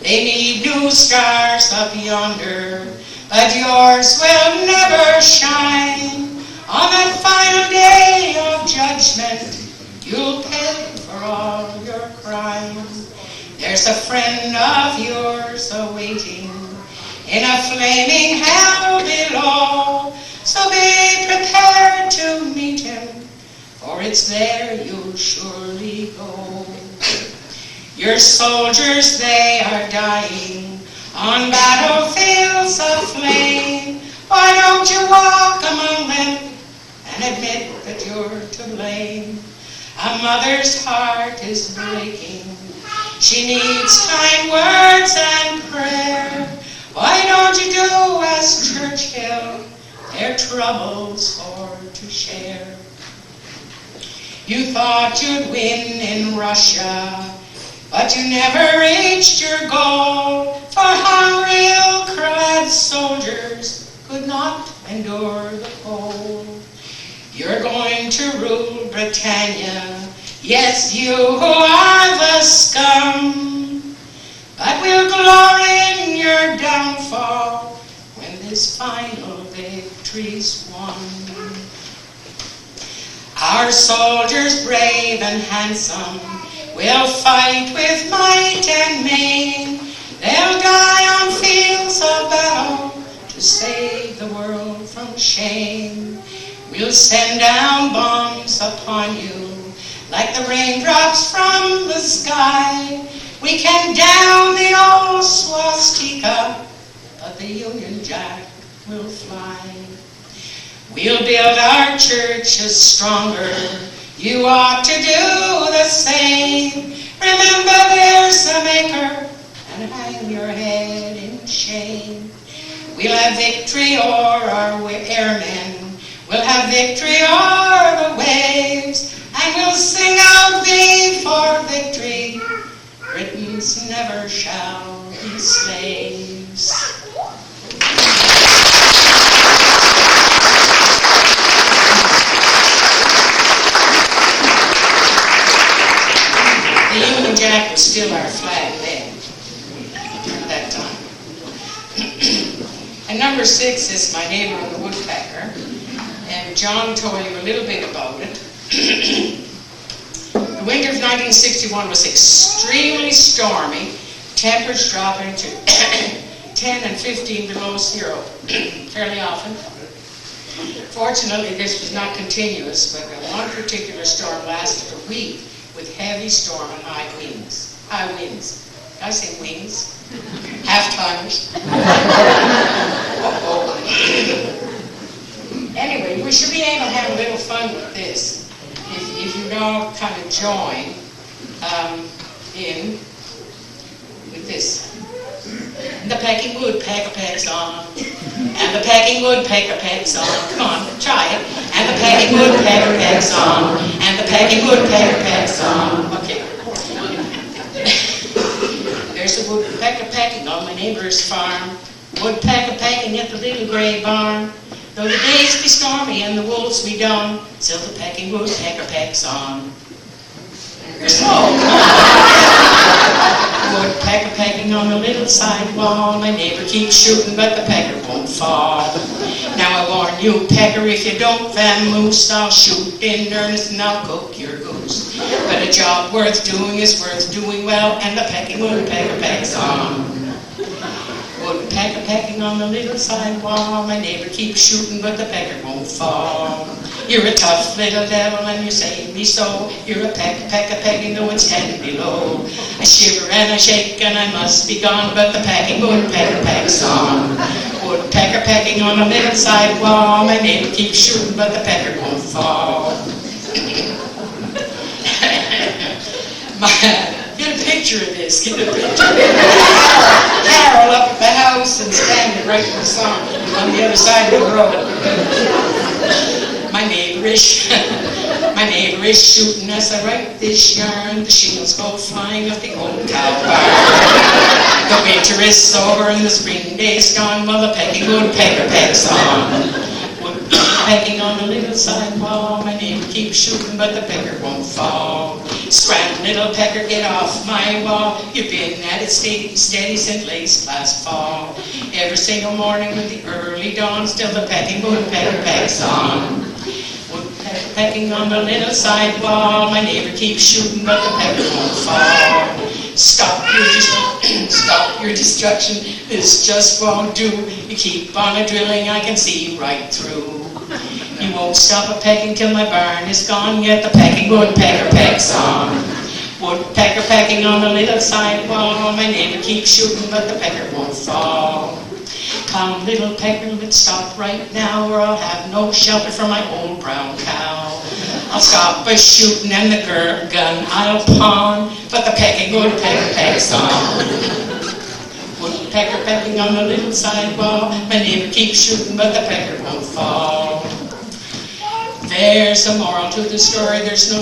They need new stars up yonder, but yours will never shine. On that final day of judgment, you'll pay for all your crime. There's a friend of yours awaiting in a flaming hell below, so be prepared to meet him, for it's there you'll surely go. Your soldiers, they are dying on battlefields of flame. Why don't you walk among them and admit that you're to blame? A mother's heart is breaking. She needs kind words and prayer. Why don't you do as Churchill, their troubles for to share? You thought you'd win in Russia, but you never reached your goal. For hungry, ill-clad soldiers could not endure the cold. You're going to rule Britannia, yes, you who are the scum. But we'll glory in your downfall when this final victory's won. Our soldiers, brave and handsome, will fight with might and main. They'll die on fields of battle to save the world from shame. We'll send down bombs upon you like the raindrops from the sky. We can down the old swastika, but the Union Jack will fly. We'll build our churches stronger. You ought to do the same. Remember there's a maker, and hang your head in shame. We'll have victory o'er our airmen. We'll have victory o'er the waves. And we'll sing out V for victory. Britons never shall be slaves. The Union Jack was still our flag then, at that time. And number 6 is my neighbor the woodpecker. And John told you a little bit about it. The winter of 1961 was extremely stormy, temperatures dropping to 10 and 15 below zero fairly often. Fortunately, this was not continuous, but one particular storm lasted a week with heavy storm and high winds. High winds. Did I say wings? Half-timers. Anyway, we should be able to have a little fun with this. If you now kind of join in with this. And the pecking woodpecker pecks on. And the pecking woodpecker pecks on. Come on, try it. And the pecking woodpecker pecks on. And the pecking woodpecker pecks on. Okay. There's a woodpecker pecking on my neighbor's farm. Woodpecker pecking at the little gray barn. Though the days be stormy and the wolves be dumb, still the pecking woodpecker pecks on. You're slow. Woodpecker pecking on the little side wall. My neighbor keeps shooting, but the pecker won't fall. Now I warn you, pecker, if you don't vamoose, I'll shoot in earnest and I'll cook your goose. But a job worth doing is worth doing well, and the pecking woodpecker pecks on. Woodpecker pecking on the little side wall. My neighbor keeps shooting, but the pecker won't fall. You're a tough little devil, and you save me so. You're a pecker pecking, though it's 10 below. I shiver and I shake, and I must be gone, but the pecking woodpecker pecks on. Woodpecker pecking on the little side wall. My neighbor keeps shooting, but the pecker won't fall. Get a picture of this. Get a picture. Carol up at the house and standing right in the sun on the other side of the road. My neighbor is shooting as I write this yarn. The shingles go flying up the old cow barn. The winter is over and the spring day's gone, while the pecking woodpecker pecks on. Pecking on the little side wall. My neighbor keeps shooting, but the pecker won't fall. Scram, little pecker, get off my wall. You've been at it steady since last fall. Every single morning with the early dawn, still the pecking woodpecker pecks on. Woodpecker pecking on the little side wall. My neighbor keeps shooting, but the pecker won't fall. Stop your destruction, this just won't do. You keep on a-drilling, I can see right through. You won't stop a pecking till my barn is gone, yet the pecking woodpecker pecks on. Woodpecker pecking on the little side wall. My neighbor keeps shooting, but the pecker won't fall. Come, little pecker, let's stop right now, or I'll have no shelter for my old brown cow. I'll stop by shooting and the gun I'll pawn, but the pecking woodpecker pecks on. Woodpecker pecking on the little side wall. My neighbor keeps shooting, but the pecker won't fall. There's a moral to the story, there's no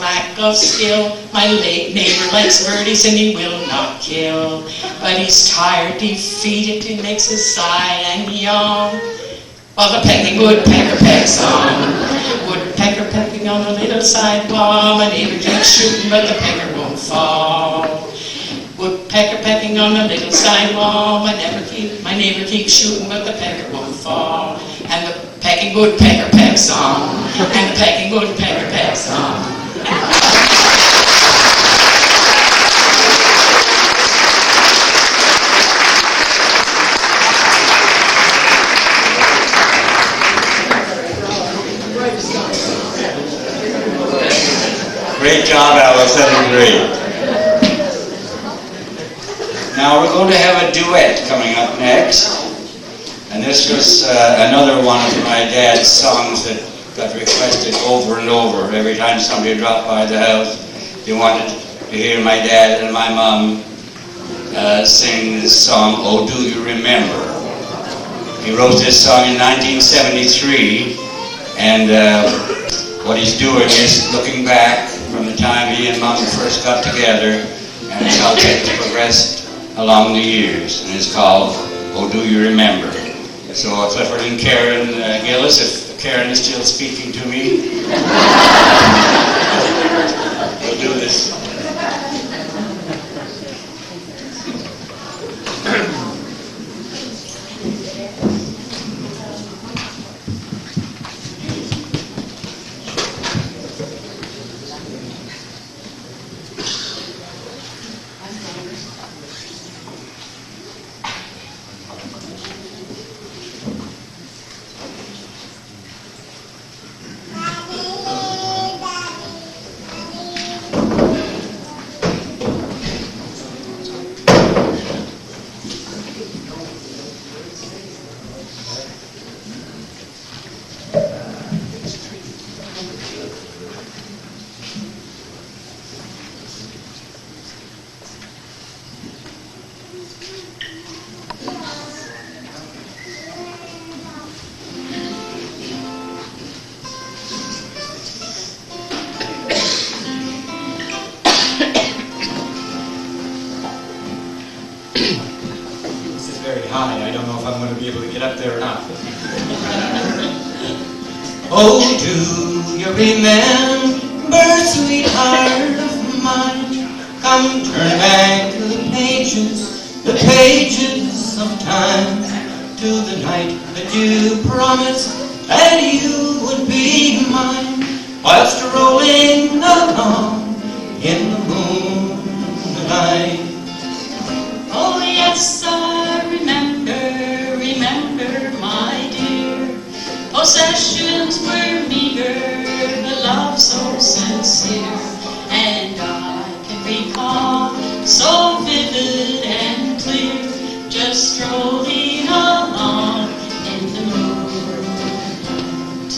lack of skill. My late neighbor likes birdies and he will not kill. But he's tired, defeated, he makes a sigh and yawn, while the pecking woodpecker pecks on. Woodpecker pecking on the little side wall. My neighbor keeps shooting, but the pecker won't fall. Woodpecker pecking on the little side wall. My neighbor keeps shooting, but the pecker won't fall. And the pecking woodpecker pecks on. And the pecking woodpecker pecks on. Great job, Alice. That was great. Now we're going to have a duet coming up next. And this was another one of my dad's songs that got requested over and over. Every time somebody dropped by the house, they wanted to hear my dad and my mom sing this song, "Oh, Do You Remember?" He wrote this song in 1973, and what he's doing is looking back from the time he and Mom first got together and how things progressed along the years. And it's called "Oh, Do You Remember?" So Clifford and Karen Gillis, if Karen is still speaking to me, we'll do this. I don't know if I'm going to be able to get up there or not. Oh, do you remember, sweetheart of mine? Come turn back the pages of time, to the night that you promised that you would be mine, whilst rolling along in the moonlight. Oh yes, I remember, my dear. Possessions were meager, the love so sincere, and I can recall so vivid and clear, just strolling along in the moonlight.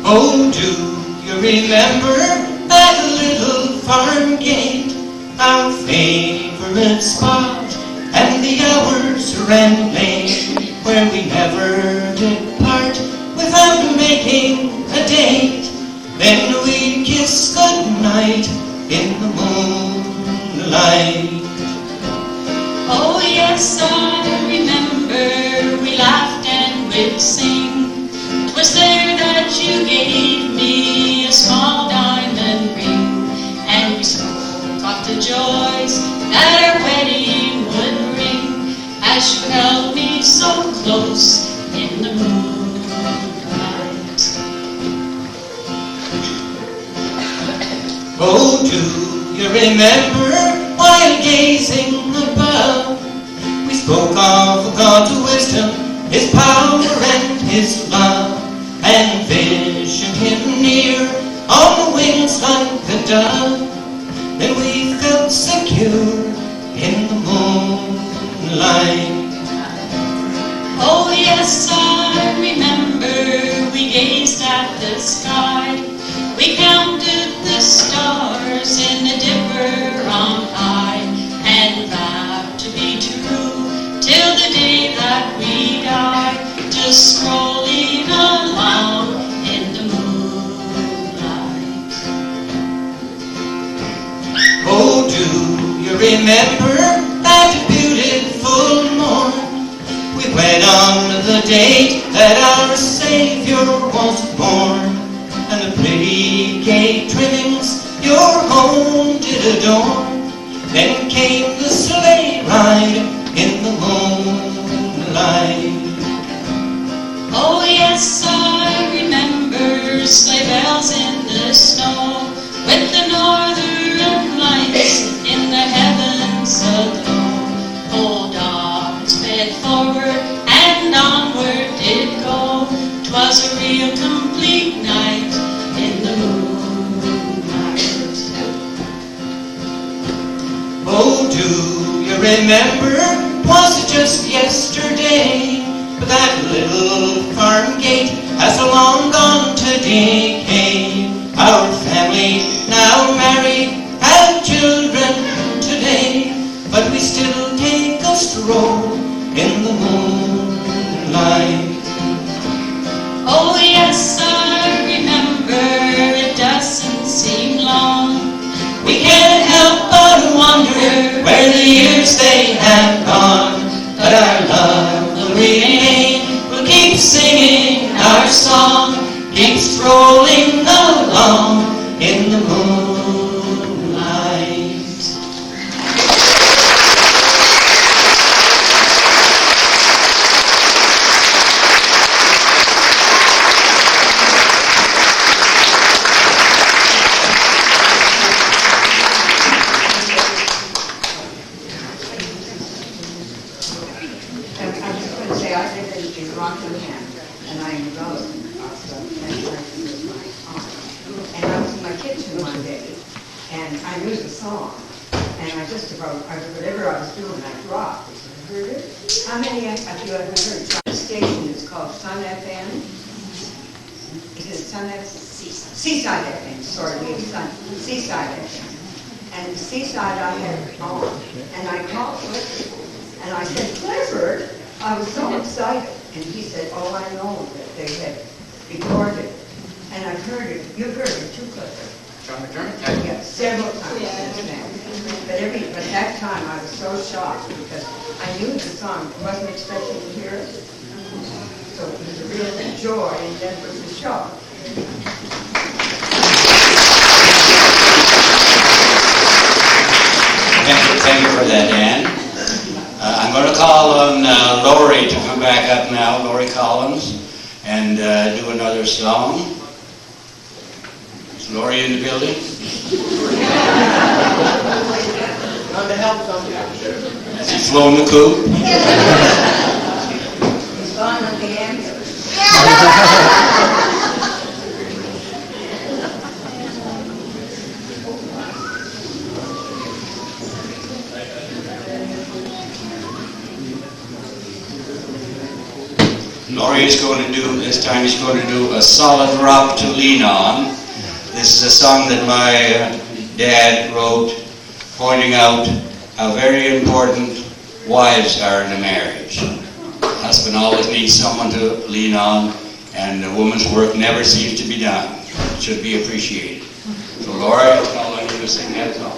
Oh, do you remember that little farm gate, our favorite spot, and the hours ran late, where we never did part without making a date? Then we'd kiss goodnight in the moonlight. Oh yes, I remember, we laughed and we'd sing. 'Twas there that you gave me a small diamond ring, and we spoke of the joys that our wedding would bring, as you held me so close in the moonlight. Oh, do you remember, while gazing above, we spoke of God's wisdom, His power and His love, and visioned Him near on the wings like a dove? Then we felt secure in the moonlight. Oh yes, I remember, we gazed at the sky, we counted the stars in the dipper on high, and vowed to be true till the day that we die, just scrolling along in the moonlight. Oh, do you remember that beautiful morn? We went on the date that our Savior was born, and the pretty gay trimmings your home did adorn. Then came the sleigh ride in the moonlight. Oh yes, I remember, sleigh bells in the snow, with the northern lights in the heavens aglow. Old dogs sped forward and onward did go. 'Twas a real complete night in the moonlight. remember, was it just yesterday? But that little farm gate has so long gone to decay. Our family now married, have children today, but we still take a stroll in the moonlight. Oh yes, I remember, it doesn't seem long. We can't help but wonder where the years they have gone. But our love will remain, we'll keep singing our song, keep strolling along in the moonlight. And I was just going to say, I live in Rockingham, and I am Rosen, also, and with my aunt. And I was in my kitchen one day, and I knew the song, and I just about, whatever I was doing, I dropped. I heard it. How many of you have heard it? The station is called Sun FM. Is it Sun FM? Seaside FM, sorry, we have Sun, Seaside FM. And Seaside I had it on, and I called Clifford, and I said, Clifford, I was so excited. And he said, oh, I know that they had recorded. And I've heard it, you've heard it too, Clifford. John McDermott? Yeah, several times. But that time I was so shocked because I knew the song, wasn't expecting to hear it. So it was a real joy and then it was a shock. Thank you for that, Ann. I'm going to call on Lori to come back up now, Lori Collins, and do another song. Is Lori in the building? On to help somebody. Has he flown the coop? He's gone with the ambulance. Laurie is going to do, this time he's going to do A Solid Rock to Lean On. This is a song that my dad wrote, pointing out how very important wives are in a marriage. A husband always needs someone to lean on, and a woman's work never seems to be done. It should be appreciated. So Laurie, I'll call on you to sing that song.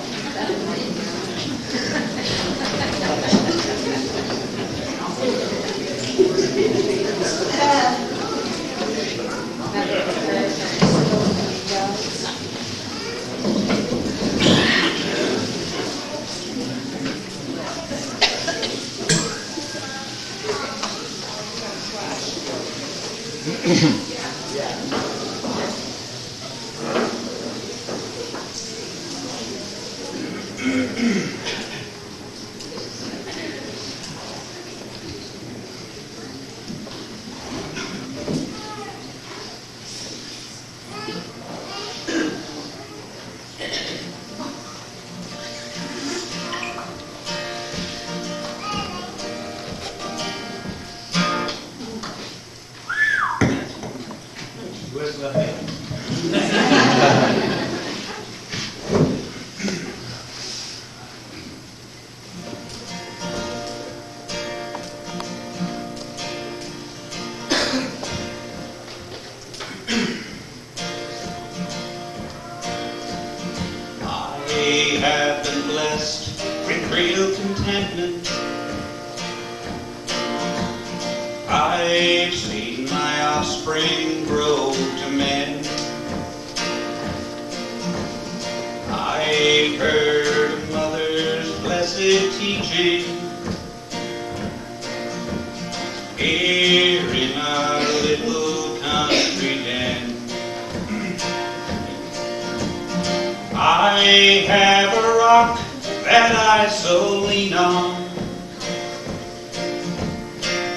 I have been blessed with real contentment. I've seen my offspring grow to men. I've heard a mother's blessed teaching here in our little country den. I have a rock that I so lean on.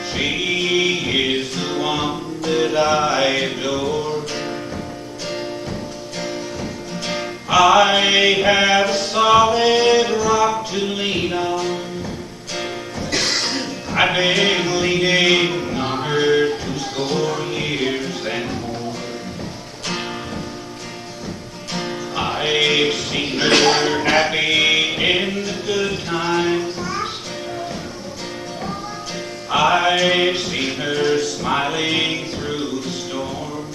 She is the one that I adore. I have a solid rock to lean on. I've been leaning on her 20 years and more. I've seen her happy in the good times. I've seen her smiling through the storm.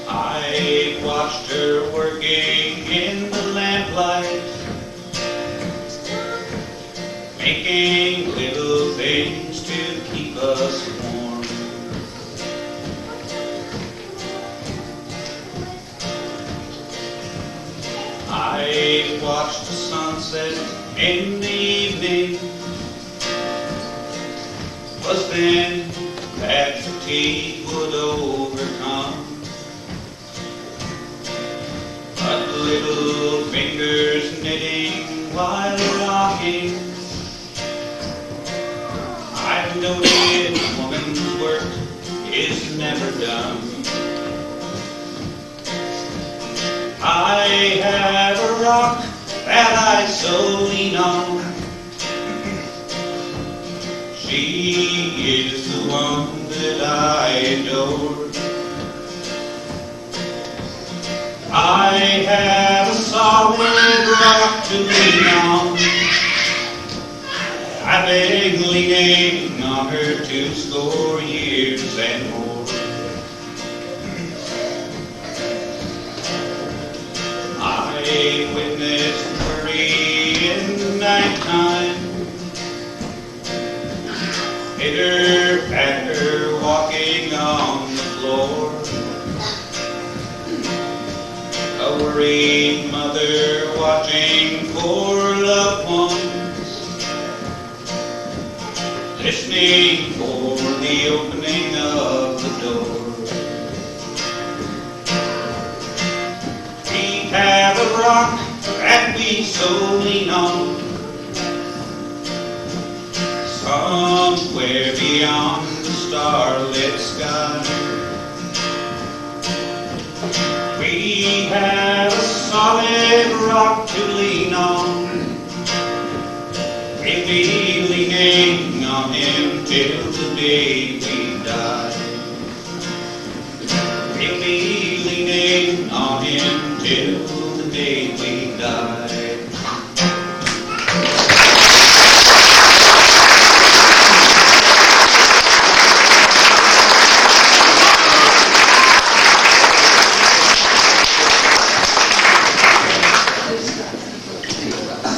I've watched her working in the lamplight, making little things to keep us warm. I've watched the sunset in the evening, was then that fatigue would overcome. But little fingers knitting while rocking, I've noted woman's work is never done. I have a rock that I so lean on. She is the one that I adore. I have a solid rock to lean on. I've been leaning on her 20 years and more. I witnessed worry in the nighttime, pitter patter walking on the floor. A worried mother watching for loved ones, listening for the opening of the door. We have a rock that we so lean on, somewhere beyond the starlit sky. We have a solid rock to lean on. We'll be leaning on him till the day we die. We'll be leaning on him till the day we die.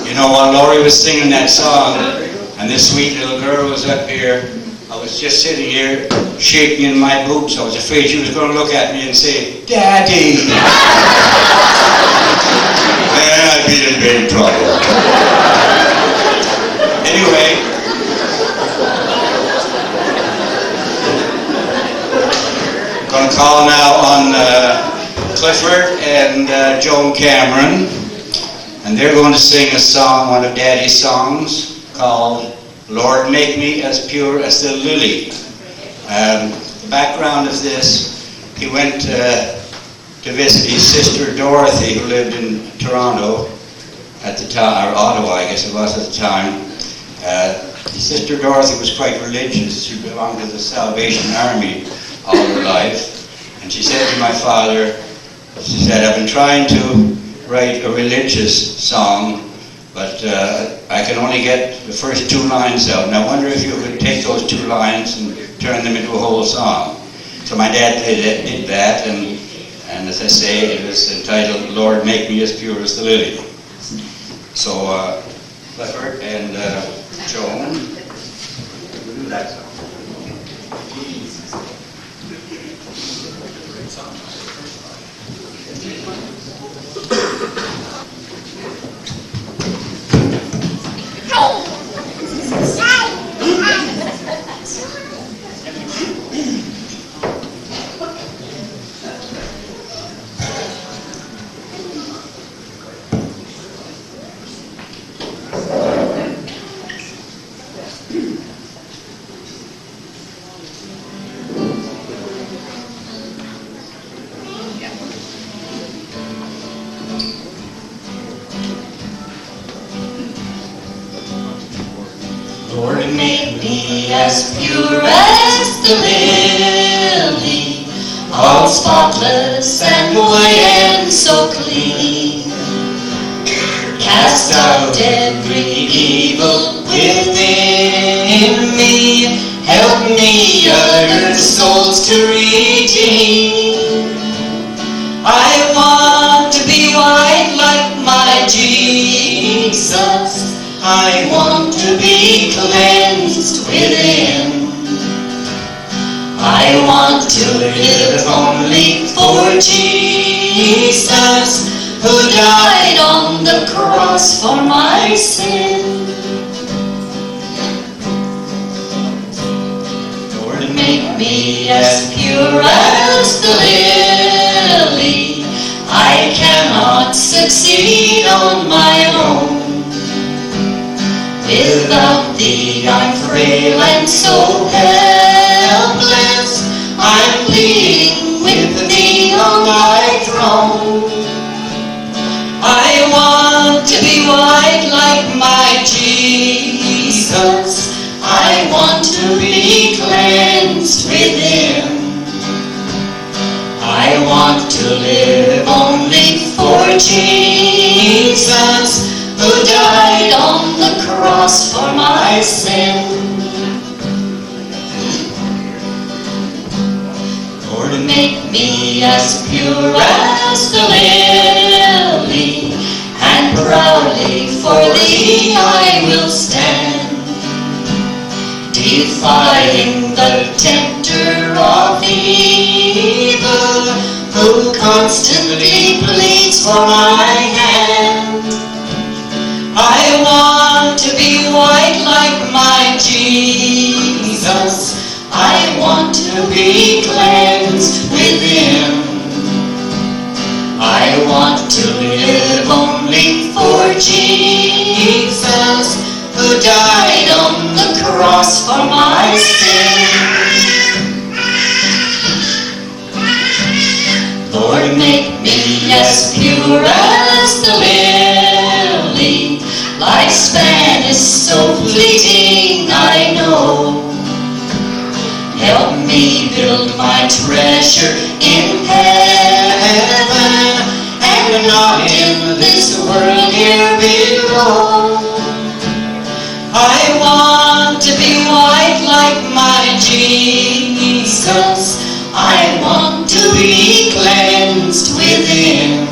You know, while Laurie was singing that song, and this sweet little girl was up here, I was just sitting here shaking in my boots. I was afraid she was going to look at me and say, "Daddy!" Then I'd be in big trouble. Anyway, I'm going to call now on Clifford and Joan Cameron. And they're going to sing a song, one of Daddy's songs, called "Lord, Make Me as Pure as the Lily." The background of this, he went to visit his sister Dorothy, who lived in Toronto at the time, or Ottawa, I guess it was at the time. His sister Dorothy was quite religious. She belonged to the Salvation Army all her life. And she said to my father, she said, "I've been trying to write a religious song, but I can only get the first 2 lines out, and I wonder if you could take those 2 lines and turn them into a whole song." So my dad did that, and as I say, it was entitled "Lord, Make Me as Pure as the Lily." So Clifford and Joan will do that song. as pure as the lily, all spotless and white and so clean. Cast out every evil within me, help me other souls to redeem. I want to be white like my Jesus. I want to be cleansed within. I want to live only for Jesus, who died on the cross for my sin. Lord, make me as pure as the lily. I cannot succeed on my own. Without thee I'm frail and so helpless. I'm pleading with thee on thy throne. I want to be white like my Jesus. I want to be cleansed within. I want to live only for Jesus, who died on the cross for my sin. Lord, make me as pure as the lily, and proudly for thee I will stand, defying the tempter of evil, who constantly pleads for my hand. I want to be white like my Jesus. I want to be cleansed within. I want to live only for Jesus, who died on the cross for my sin. Lord, make me as pure as the lily. Lifespan is so fleeting, I know. Help me build my treasure in heaven, and not in this world here below. I want to be white like my Jesus. I want to be cleansed within.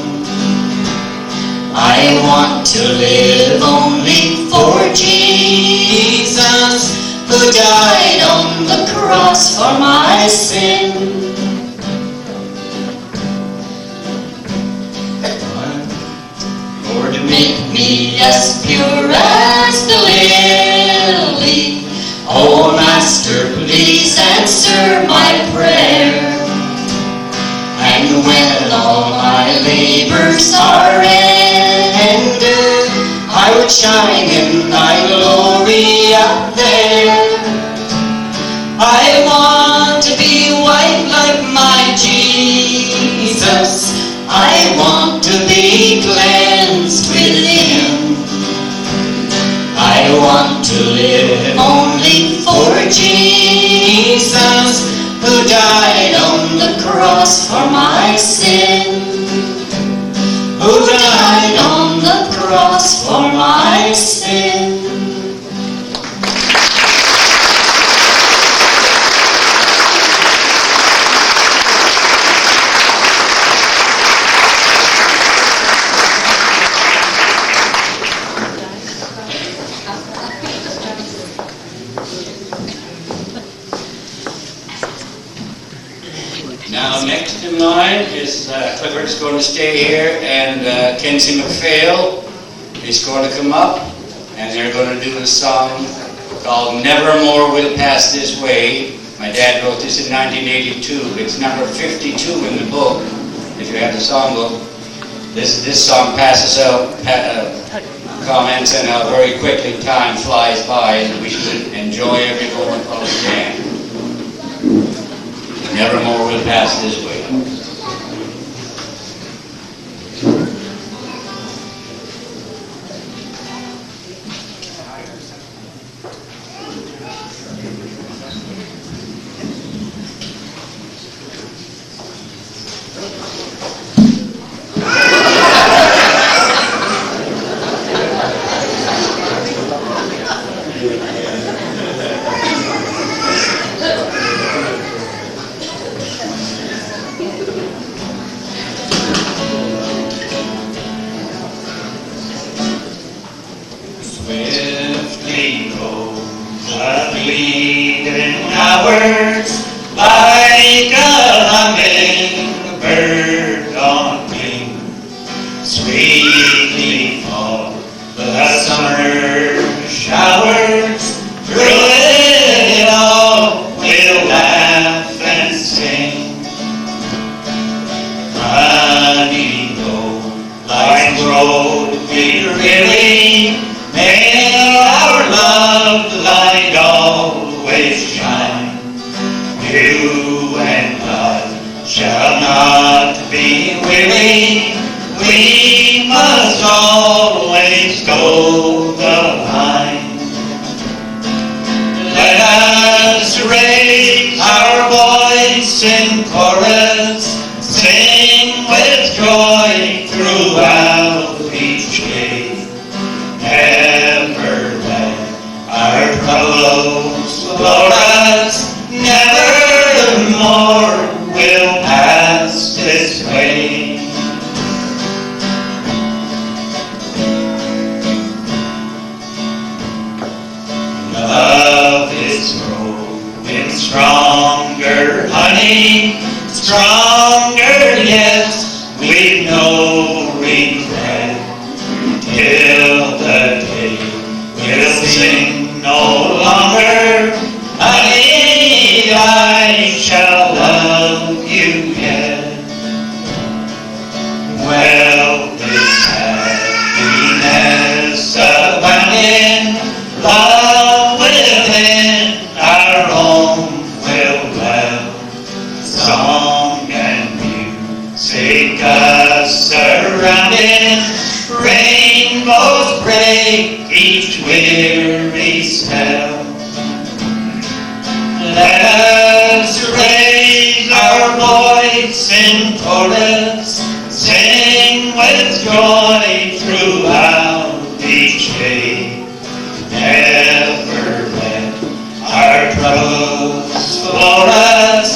I want to live only for Jesus, who died on the cross for my sin. Lord, make me as pure as the lily. Oh, Master, please answer my prayer. And when all my labors are ended, I would shine in thy glory up there. I want to be white like my Jesus. I want to be cleansed within. I want to live only for Jesus, who died on the cross for my sin. Who died on the cross for my sin. Now, next in line is Clifford's going to stay here, and Kenzie McPhail is going to come up, and they're going to do a song called Nevermore We'll Pass This Way. My dad wrote this in 1982. It's number 52 in the book, if you have the songbook. This song passes out comments, and very quickly time flies by, and we should enjoy every moment while we can. Nevermore we'll pass this way. Swiftly go the fleeting hours, like a hummingbird on wing. Sweetly fall the summer showers, through it all we'll laugh and sing. Honey, though life's road be weary, may our love light always shine. You and I shall not be weary, we must always go the line. Let us raise our voice in chorus, sing with joy throughout each day. Never let our troubles floor us, never more will pass this way. Love is growing stronger, honey, stronger, yes, we've no regret. Till the day we'll sing no longer, honey, I shall love you yet. Well, this happiness abounding, love within our own will dwell. Song and music us surrounding, rainbows break each weary spell. Let us raise our voice in chorus, sing with joy throughout each day. Never let our troubles floor us,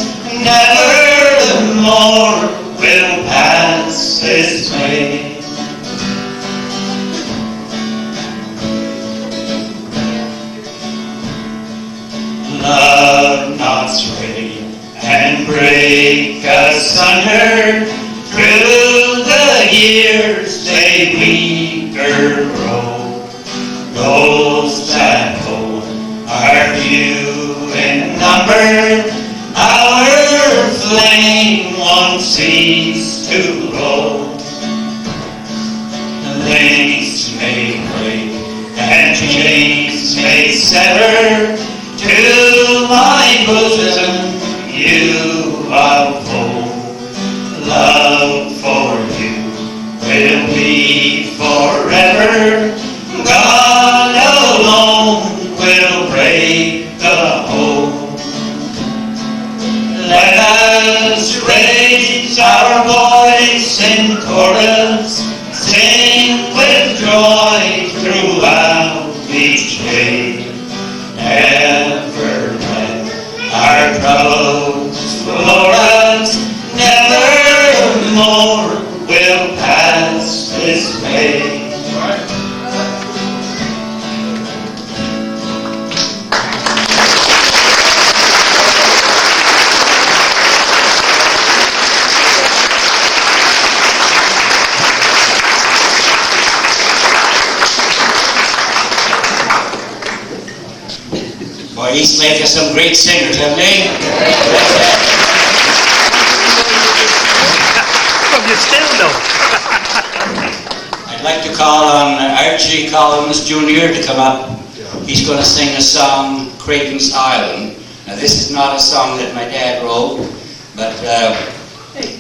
never more will pass this way. Love not stray and break asunder, through the years they weaker grow. Those that hold are few in number, our flame won't cease to glow. Links may break and chains may sever, to my bosom you uphold. Love for you will be forever, God alone will break the hold. Let us raise our voice in chorus, sing with joy throughout each day. Never let our troubles floor us, never more will pass this way. East Lake has some great singers, haven't they? You still know. I'd like to call on Archie Collins Jr. to come up. He's going to sing a song, Creighton's Island. Now this is not a song that my dad wrote, but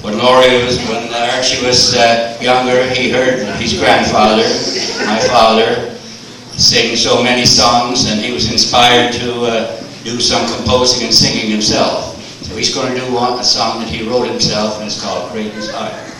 when Archie was younger, he heard his grandfather, my father, sing so many songs, and he was inspired to do some composing and singing himself. So he's going to do a song that he wrote himself, and it's called Creighton's Island.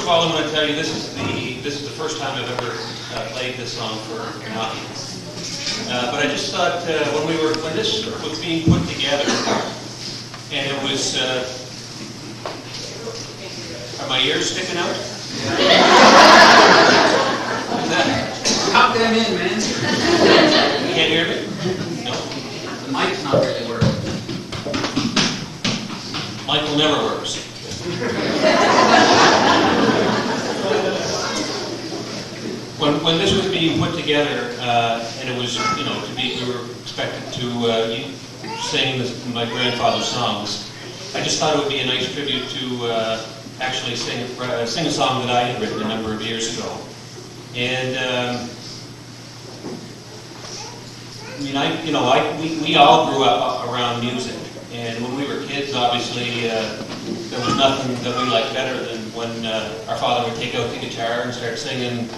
of all, I want to tell you this is the first time I've ever played this song for an audience. But I just thought when this was being put together, and it was, are my ears sticking out? Pop them in, man. You can't hear me? No. The mic's not really working. Michael never works. When this was being put together, and it was, we were expected to sing my grandfather's songs, I just thought it would be a nice tribute to actually sing a song that I had written a number of years ago. And we all grew up around music, and when we were kids, obviously, there was nothing that we liked better than when our father would take out the guitar and start singing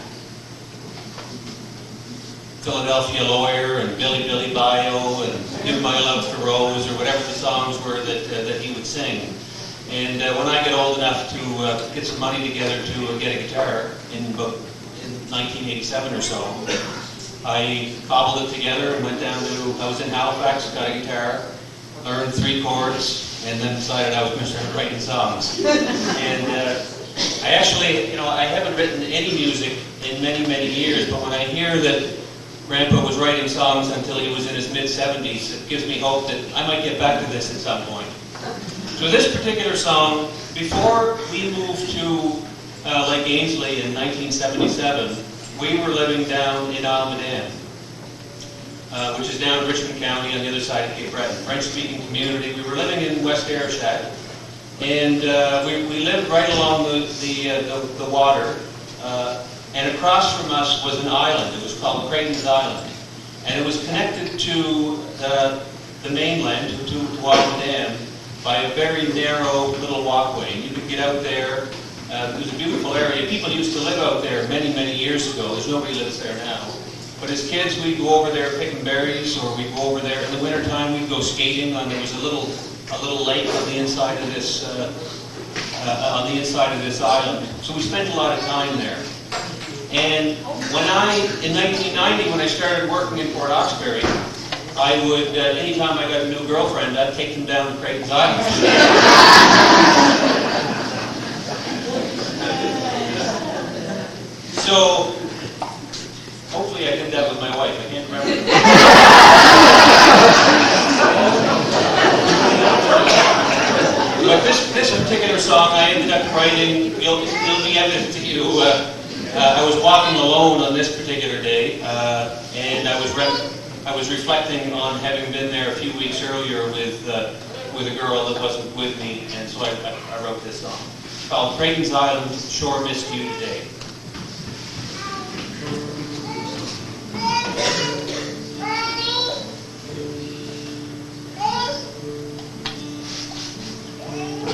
Philadelphia Lawyer and Billy Billy Bio and Give My Love to Rose, or whatever the songs were that he would sing. And when I got old enough to get some money together to get a guitar in 1987 or so, I cobbled it together and went down to, I was in Halifax, got a guitar, learned 3 chords, and then decided I was going to start writing songs. And I actually, I haven't written any music in many, many years, but when I hear that Grandpa was writing songs until he was in his mid-70s, it gives me hope that I might get back to this at some point. So this particular song, before we moved to Lake Ainslie in 1977, we were living down in Almaden, which is down in Richmond County on the other side of Cape Breton, French-speaking community. We were living in West Ayrshire, and we lived right along the water, and across from us was an island. It was called Creighton's Island, and it was connected to the mainland, to Almaden, by a very narrow little walkway. You could get out there. It was a beautiful area. People used to live out there many, many years ago. There's nobody lives there now. But as kids, we'd go over there picking berries, or we'd go over there in the wintertime. We'd go skating. There was a little lake on the inside of this island. So we spent a lot of time there. And in 1990, when I started working in Port Hawkesbury, I would, anytime I got a new girlfriend, I'd take them down to Creighton's Island. So, hopefully I did that with my wife. I can't remember. But this particular song I ended up writing, it'll be evident to you. I was walking alone on this particular day, and I was reflecting on having been there a few weeks earlier with a girl that wasn't with me, and so I wrote this song. It's called Creighton's Island, Sure Missed You Today.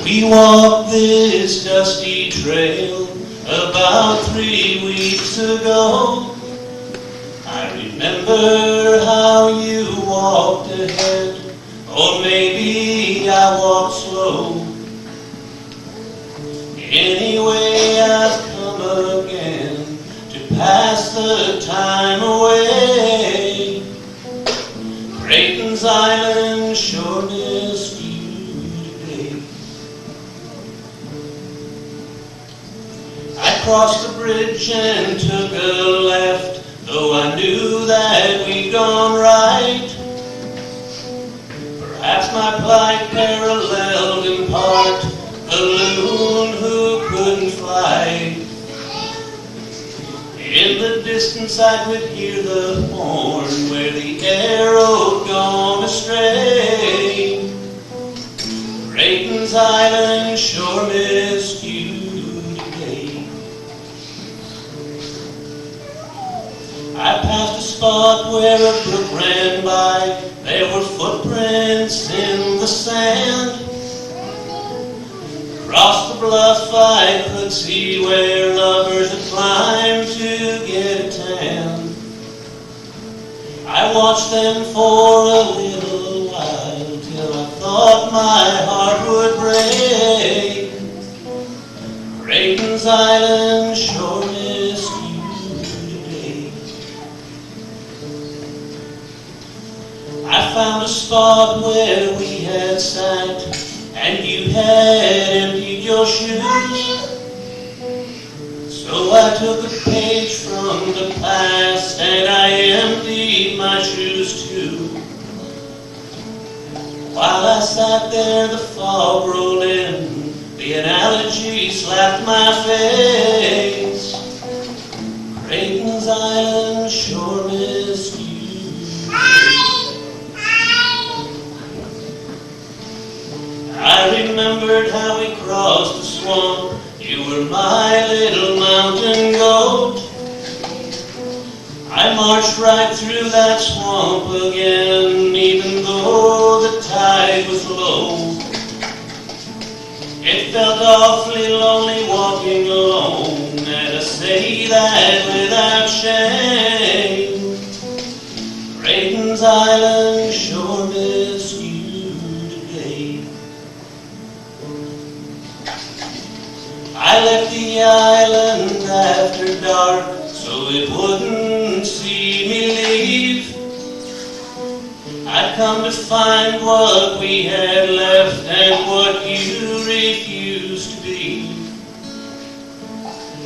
We walked this dusty trail about 3 weeks ago. I remember how you walked ahead, or maybe I walked slow. Anyway, I've come again to pass the time away. Creighton's Island sure missed you today. I crossed the bridge and took a left, though I knew that we'd gone right. Perhaps my plight paralleled in part the loon who couldn't fly. In the distance I could hear the horn where the arrow gone astray. Creighton's Island sure missed you today. I passed a spot where a brook ran by. There were footprints in the sand. Across the bluff I could see where lovers had climbed to get a tan. I watched them for a little while till I thought my heart would break. Creighton's Creighton's Island sure missed you today. I found a spot where we had sat, and you had emptied your shoes. So I took a page from the past, and I emptied my shoes too. While I sat there, the fog rolled in, the analogy slapped my face. Creighton's Island sure missed you. I remembered how we crossed the swamp. You were my little mountain goat. I marched right through that swamp again, even though the tide was low. It felt awfully lonely walking alone, and I say that without shame. Creighton's Island sure missed you today. I left the island after dark, so it wouldn't see me leave. I'd come to find what we had left and what you refused to be.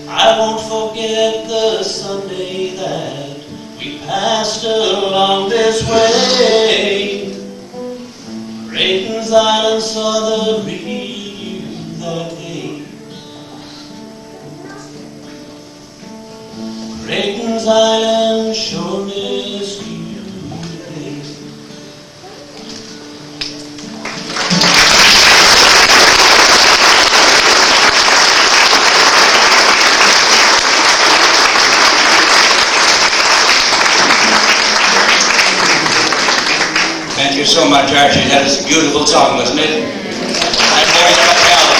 I won't forget the Sunday that we passed along this way. Creighton's Island saw the real you that day. Creighton's Island sure missed you today. Thank you so much, Archie. That is a beautiful song, wasn't it? I'm very much proud.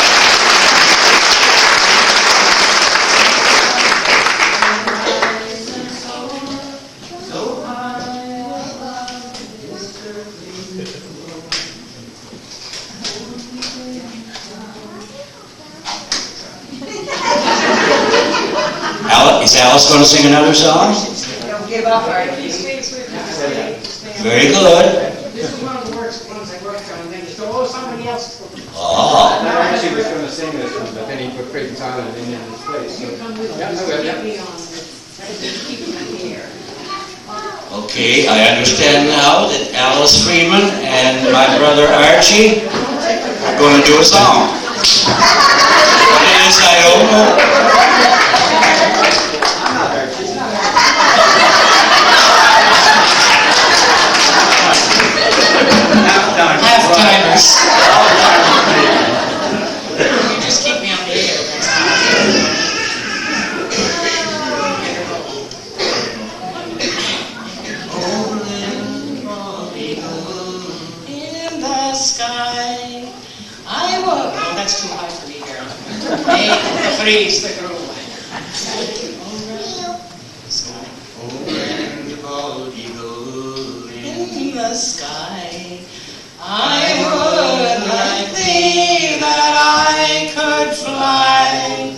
Is Alice going to sing another song? Don't give up, Archie. Very good. This is one of the worst ones I worked on, and then so somebody else. Oh. I actually was going to sing this one, but then he put Creighton's Island in his place. So. You come with Yeah, us, I will, get yeah. me on this. Keep me here. Okay, I understand now that Alice Freeman and my brother Archie are going to do a song. What it is, I don't know. Half-timers. You just keep me on the air, that's all. In the sky, I will. Oh, that's too high for me, girl. Make the freeze the groove. In the sky, I would like thee that I could fly.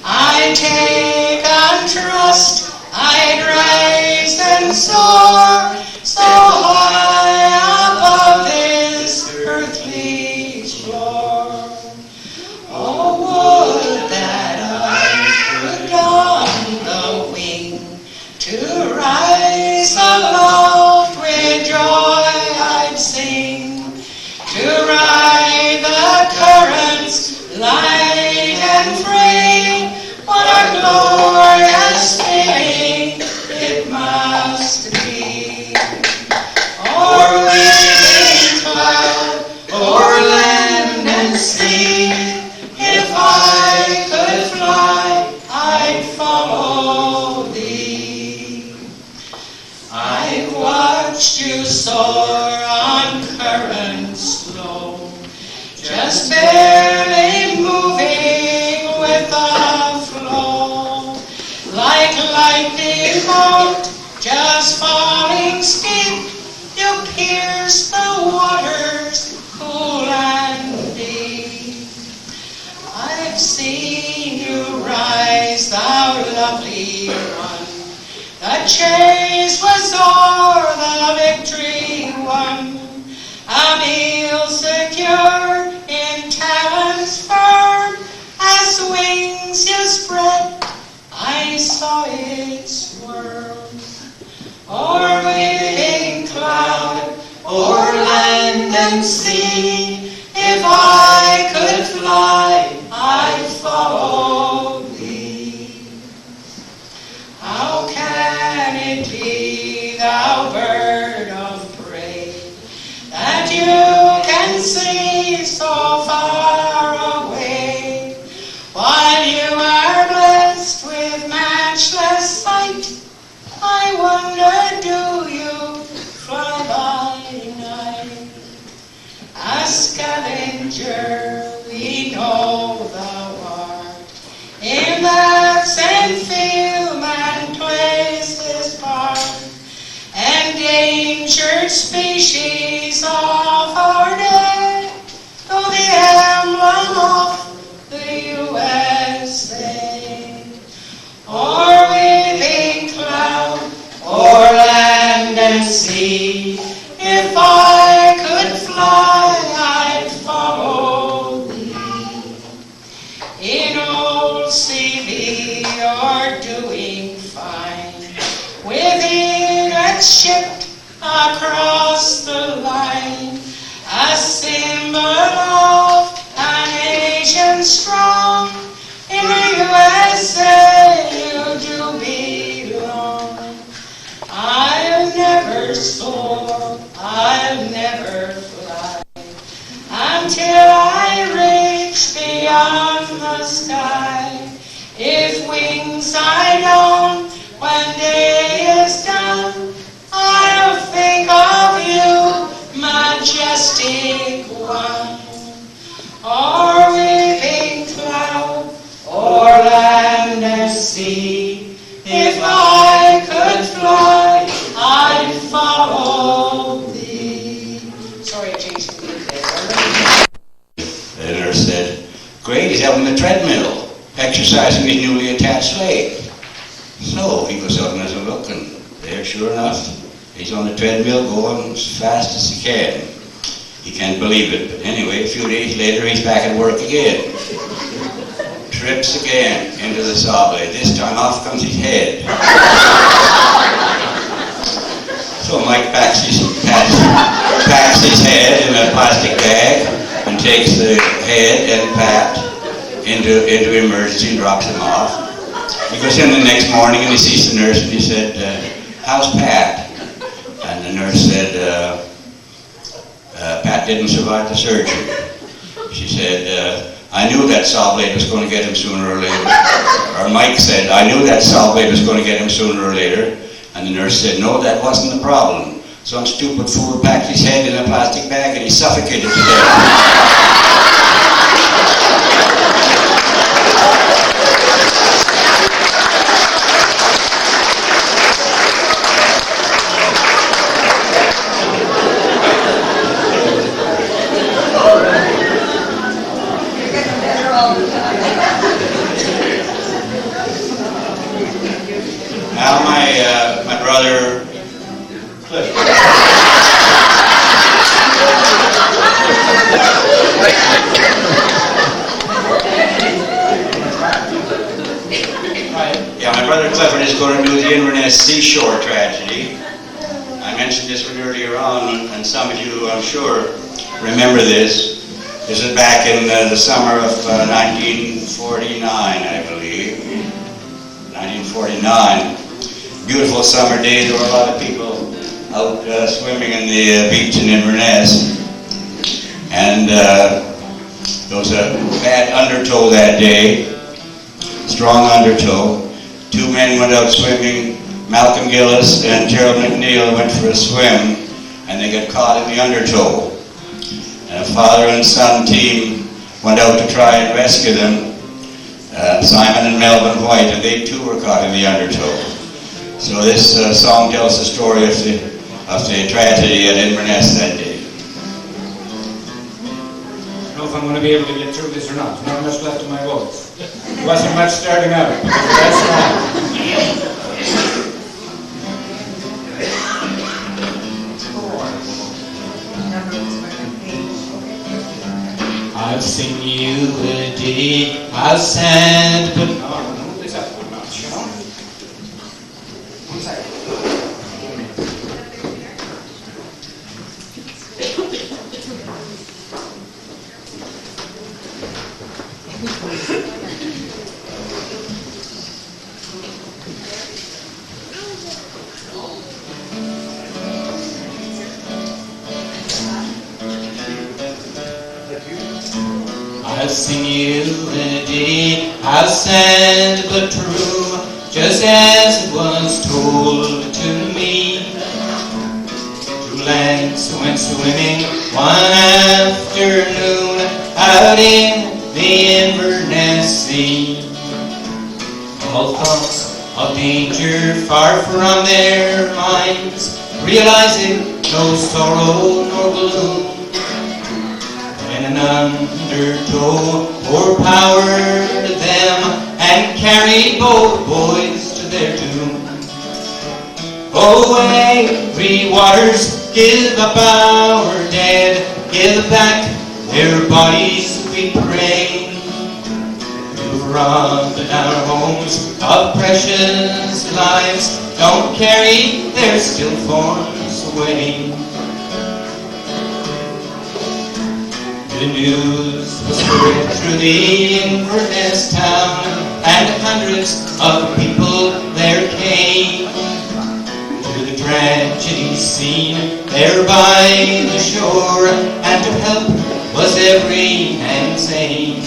I'd take on trust, I'd rise and soar so high above this earthly floor. Oh, would that I could don the wing to rise aloft with joy I'd sing, to ride the currents light and free. What a glorious thing it must be. O'er weaving cloud, o'er land and sea, if I could fly, I'd follow thee. I've watched you soar on currents slow, just barely moving with the flow, like lightning bolt, just falling steep. You pierce the waters cool and deep. I've seen you rise chase was o'er, the victory won. A meal secure in talons firm, as wings you spread, I saw it swirl. O'er waving cloud, o'er land and sea, if I could fly, I'd follow thee. How can it be, thou bird of prey, that you can see so far away, while you are blessed with matchless sight? I wonder, do you fly by night? A scavenger, we know thou art, in earth's and film and places part, endangered species of our day, though the emblem of the USA. O'er weeping cloud, o'er land and sea, if I could fly, I'd follow thee. In old CV you're doing fine, within a ship across the line, a symbol of a nation strong. In the USA you do belong. I'll never soar, I'll never fly, until I reach beyond the sky. If wings I don't, when day is done, I'll think of you, majestic one. O'er weeping cloud, o'er land and sea, if I could fly, I'd follow thee. Sorry, I changed the beat there. The nurse said, "Great, he's out on the treadmill, exercising his newly attached leg." So he goes out and has a look, and there, sure enough, he's on the treadmill going as fast as he can. He can't believe it, but anyway, a few days later, he's back at work again. Trips again into the saw blade. This time off comes his head. So Mike packs his head in a plastic bag and takes the head and Pat into emergency and drops him off. He goes in the next morning and he sees the nurse and he said, "How's Pat?" And the nurse said, "Pat didn't survive the surgery." She said, "I knew that saw blade was going to get him sooner or later." Or Mike said, "I knew that saw blade was going to get him sooner or later." And the nurse said, "No, that wasn't the problem. Some stupid fool packed his head in a plastic bag and he suffocated to death." Now my brother Cliff. Yeah, my brother Clifford is going to do the Inverness seashore tragedy. I mentioned this one earlier on, and some of you, I'm sure, remember this. This is back in the summer of 1949, I believe. 1949. Beautiful summer day. There were a lot of people out swimming in the beach in Inverness. And there was a bad undertow that day, strong undertow. Two men went out swimming. Malcolm Gillis and Gerald McNeil went for a swim, and they got caught in the undertow. And a father and son team went out to try and rescue them, Simon and Melvin White, and they too were caught in the undertow. So this song tells the story of the tragedy at Inverness that day. I don't know if I'm going to be able to get through this or not. Not much left of my voice. It wasn't much starting out, but that's fine. I'll sing you a ditty, I'll stand but I'll sing you a ditty, I'll stand but true, just as it was told to me. Two lads went swimming one afternoon out in the Inverness Sea. All thoughts of danger far from their minds, realizing no sorrow nor gloom. An undertow o'erpowered them and carried both boys to their doom. Oh, angry waters, give up our dead, give back their bodies, we pray. You've robbed our homes of precious lives, don't carry their still forms away. The news was spread through the Inverness town, and hundreds of people there came to the tragedy scene there by the shore, and to help was every man's aim.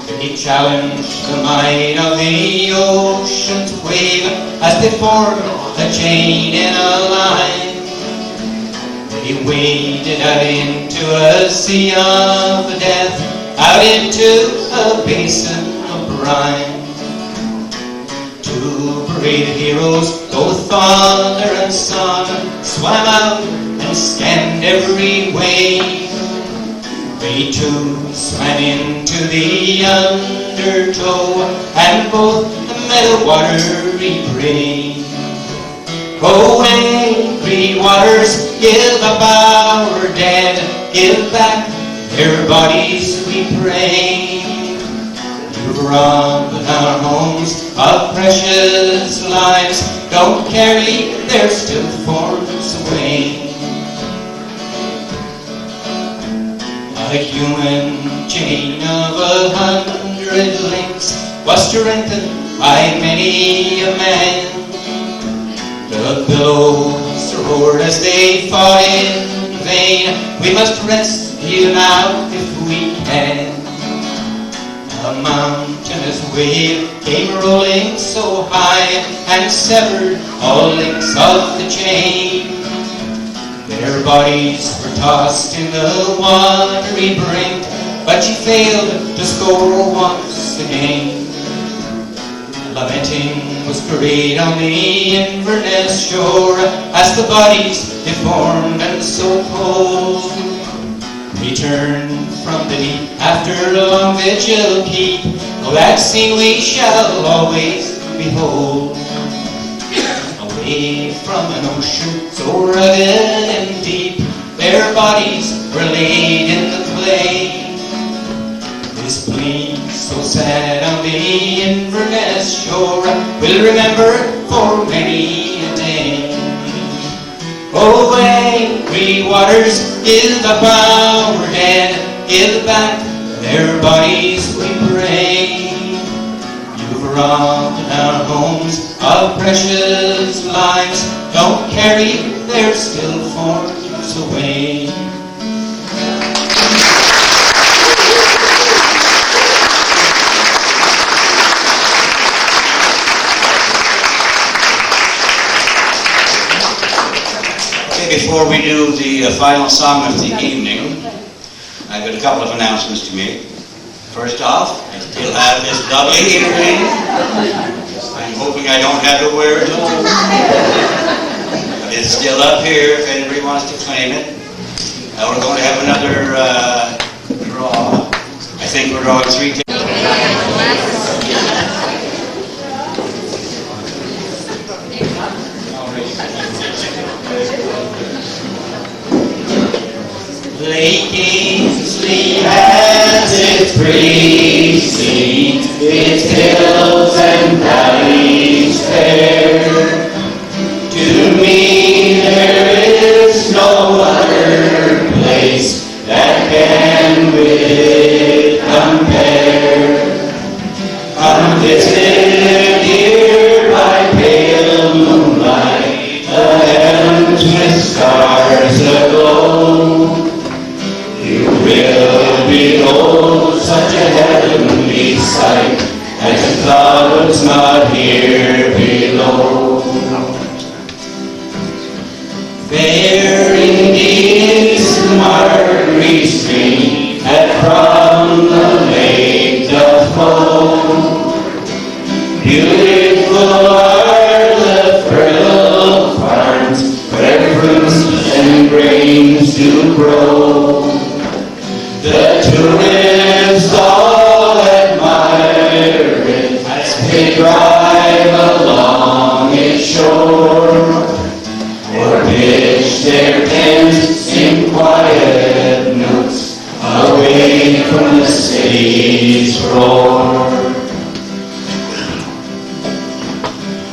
They challenged the might of the ocean's wave as they formed a chain in a line. He waded out into a sea of death, out into a basin of brine. Two brave heroes, both father and son, swam out and scanned every wave. They too swam into the undertow, and both met a watery grave. Oh, angry waters, give up our dead, give back their bodies, we pray. You've robbed our homes of precious lives, don't carry their still forms away. A human chain of 100 links was strengthened by many a man. The billows roared as they fought in vain. We must rescue now if we can. A mountainous wave came rolling so high and severed all links of the chain. Their bodies were tossed in the watery brink, but she failed to score once again. Lamenting was great on the Inverness shore as the bodies deformed and so cold returned from the deep after a long vigil keep. Oh, that scene we shall always behold. Away from an ocean so rugged and deep, their bodies were laid in the clay. This plea so sad on the Inverness shore we'll remember for many a day. Oh, angry waters, give up our dead, give back their bodies, we pray. You've robbed our homes of precious lives, don't carry their still forms away. Before we do the final song of the evening, I've got a couple of announcements to make. First off, I still have this lovely earring. I'm hoping I don't have to wear it home. But it's still up here if anybody wants to claim it. We're going to have another draw. I think we're drawing 3 tickets. Lake Ainslie precincts, its hills and valleys fair. To me there is no other place that can with it compare. Come visit here by pale moonlight, the heavens with stars aglow. You will behold such a heavenly sight as you thought was not here below. Fair indeed is Margery stream that from the lake doth flow. Beautiful are the fertile farms where fruits and grains do grow. The tourists all admire it as they drive along its shore, or pitch their tents in quiet nooks away from the city's roar.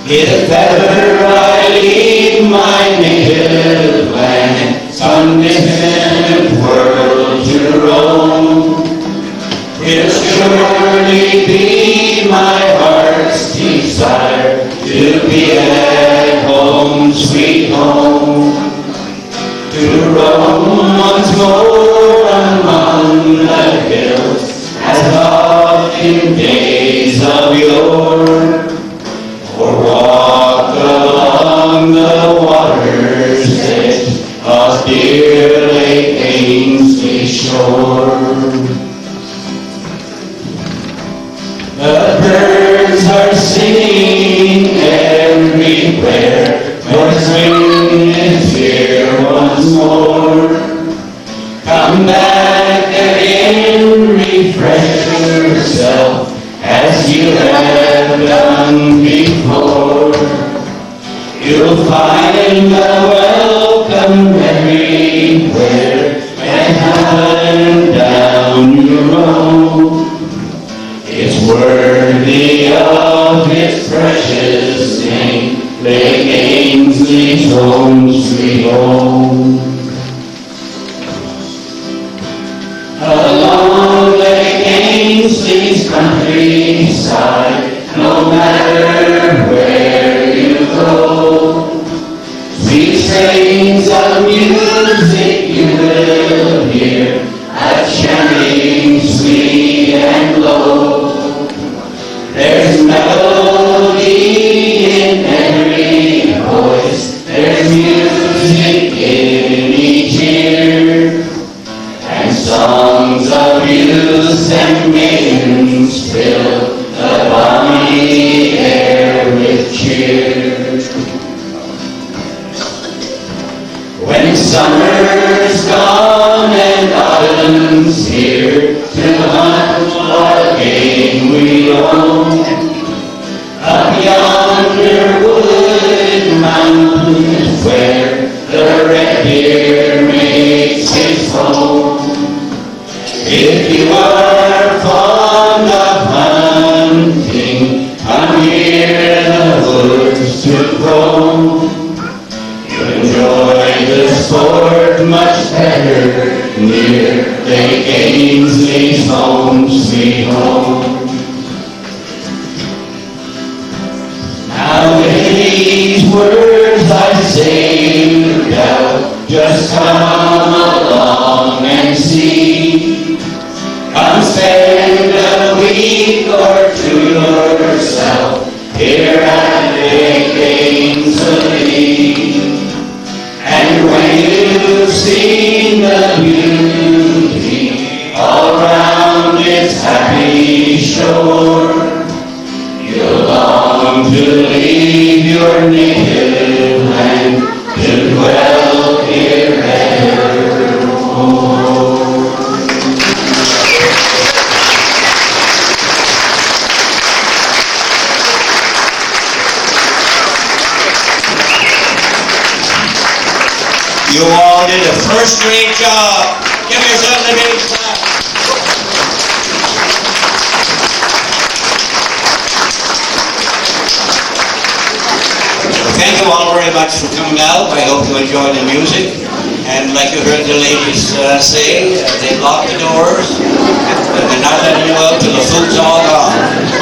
If ever I leave my native land, some distant world to roam, it'll surely be my heart's desire to be at home, sweet home, to roam once more among the hills as oft in days of yore, or walk along the water's edge of dear Lake Ainslie shore. The birds are singing everywhere, for spring is here once more. Come back again, refresh yourself as you have done before. You'll find a welcome everywhere, and up and down your road. It's worthy of its precious name, Lake Ainslie's home, sweet home. Along Lake Ainslie's countryside, no matter where you go, sweet strains of music you will hear, a chanting sweet and low. There's melody in every voice, there's music in each ear, and songs of youth and maidens fill the balmy air with cheer. When summer's gone and autumn's here, to hunt what game we own, up yonder wooded mountains where the red deer makes his home. If you are fond of hunting, come here the woods to roam. You enjoy the sport much better near Lake Ainslie's home, sweet home. Now with these words I say you doubt, just come along and see. Come spend a week or two yourself here at Lake Ainslie. And when you've seen the beauty all round its happy shore, you'll long to leave your native land to dwell here evermore. You all did a first-rate job. Give yourselves a big clap. thank you all very much for coming out. I hope you enjoy the music. And like you heard the ladies say, they lock the doors and they're not letting you out till the food's all gone.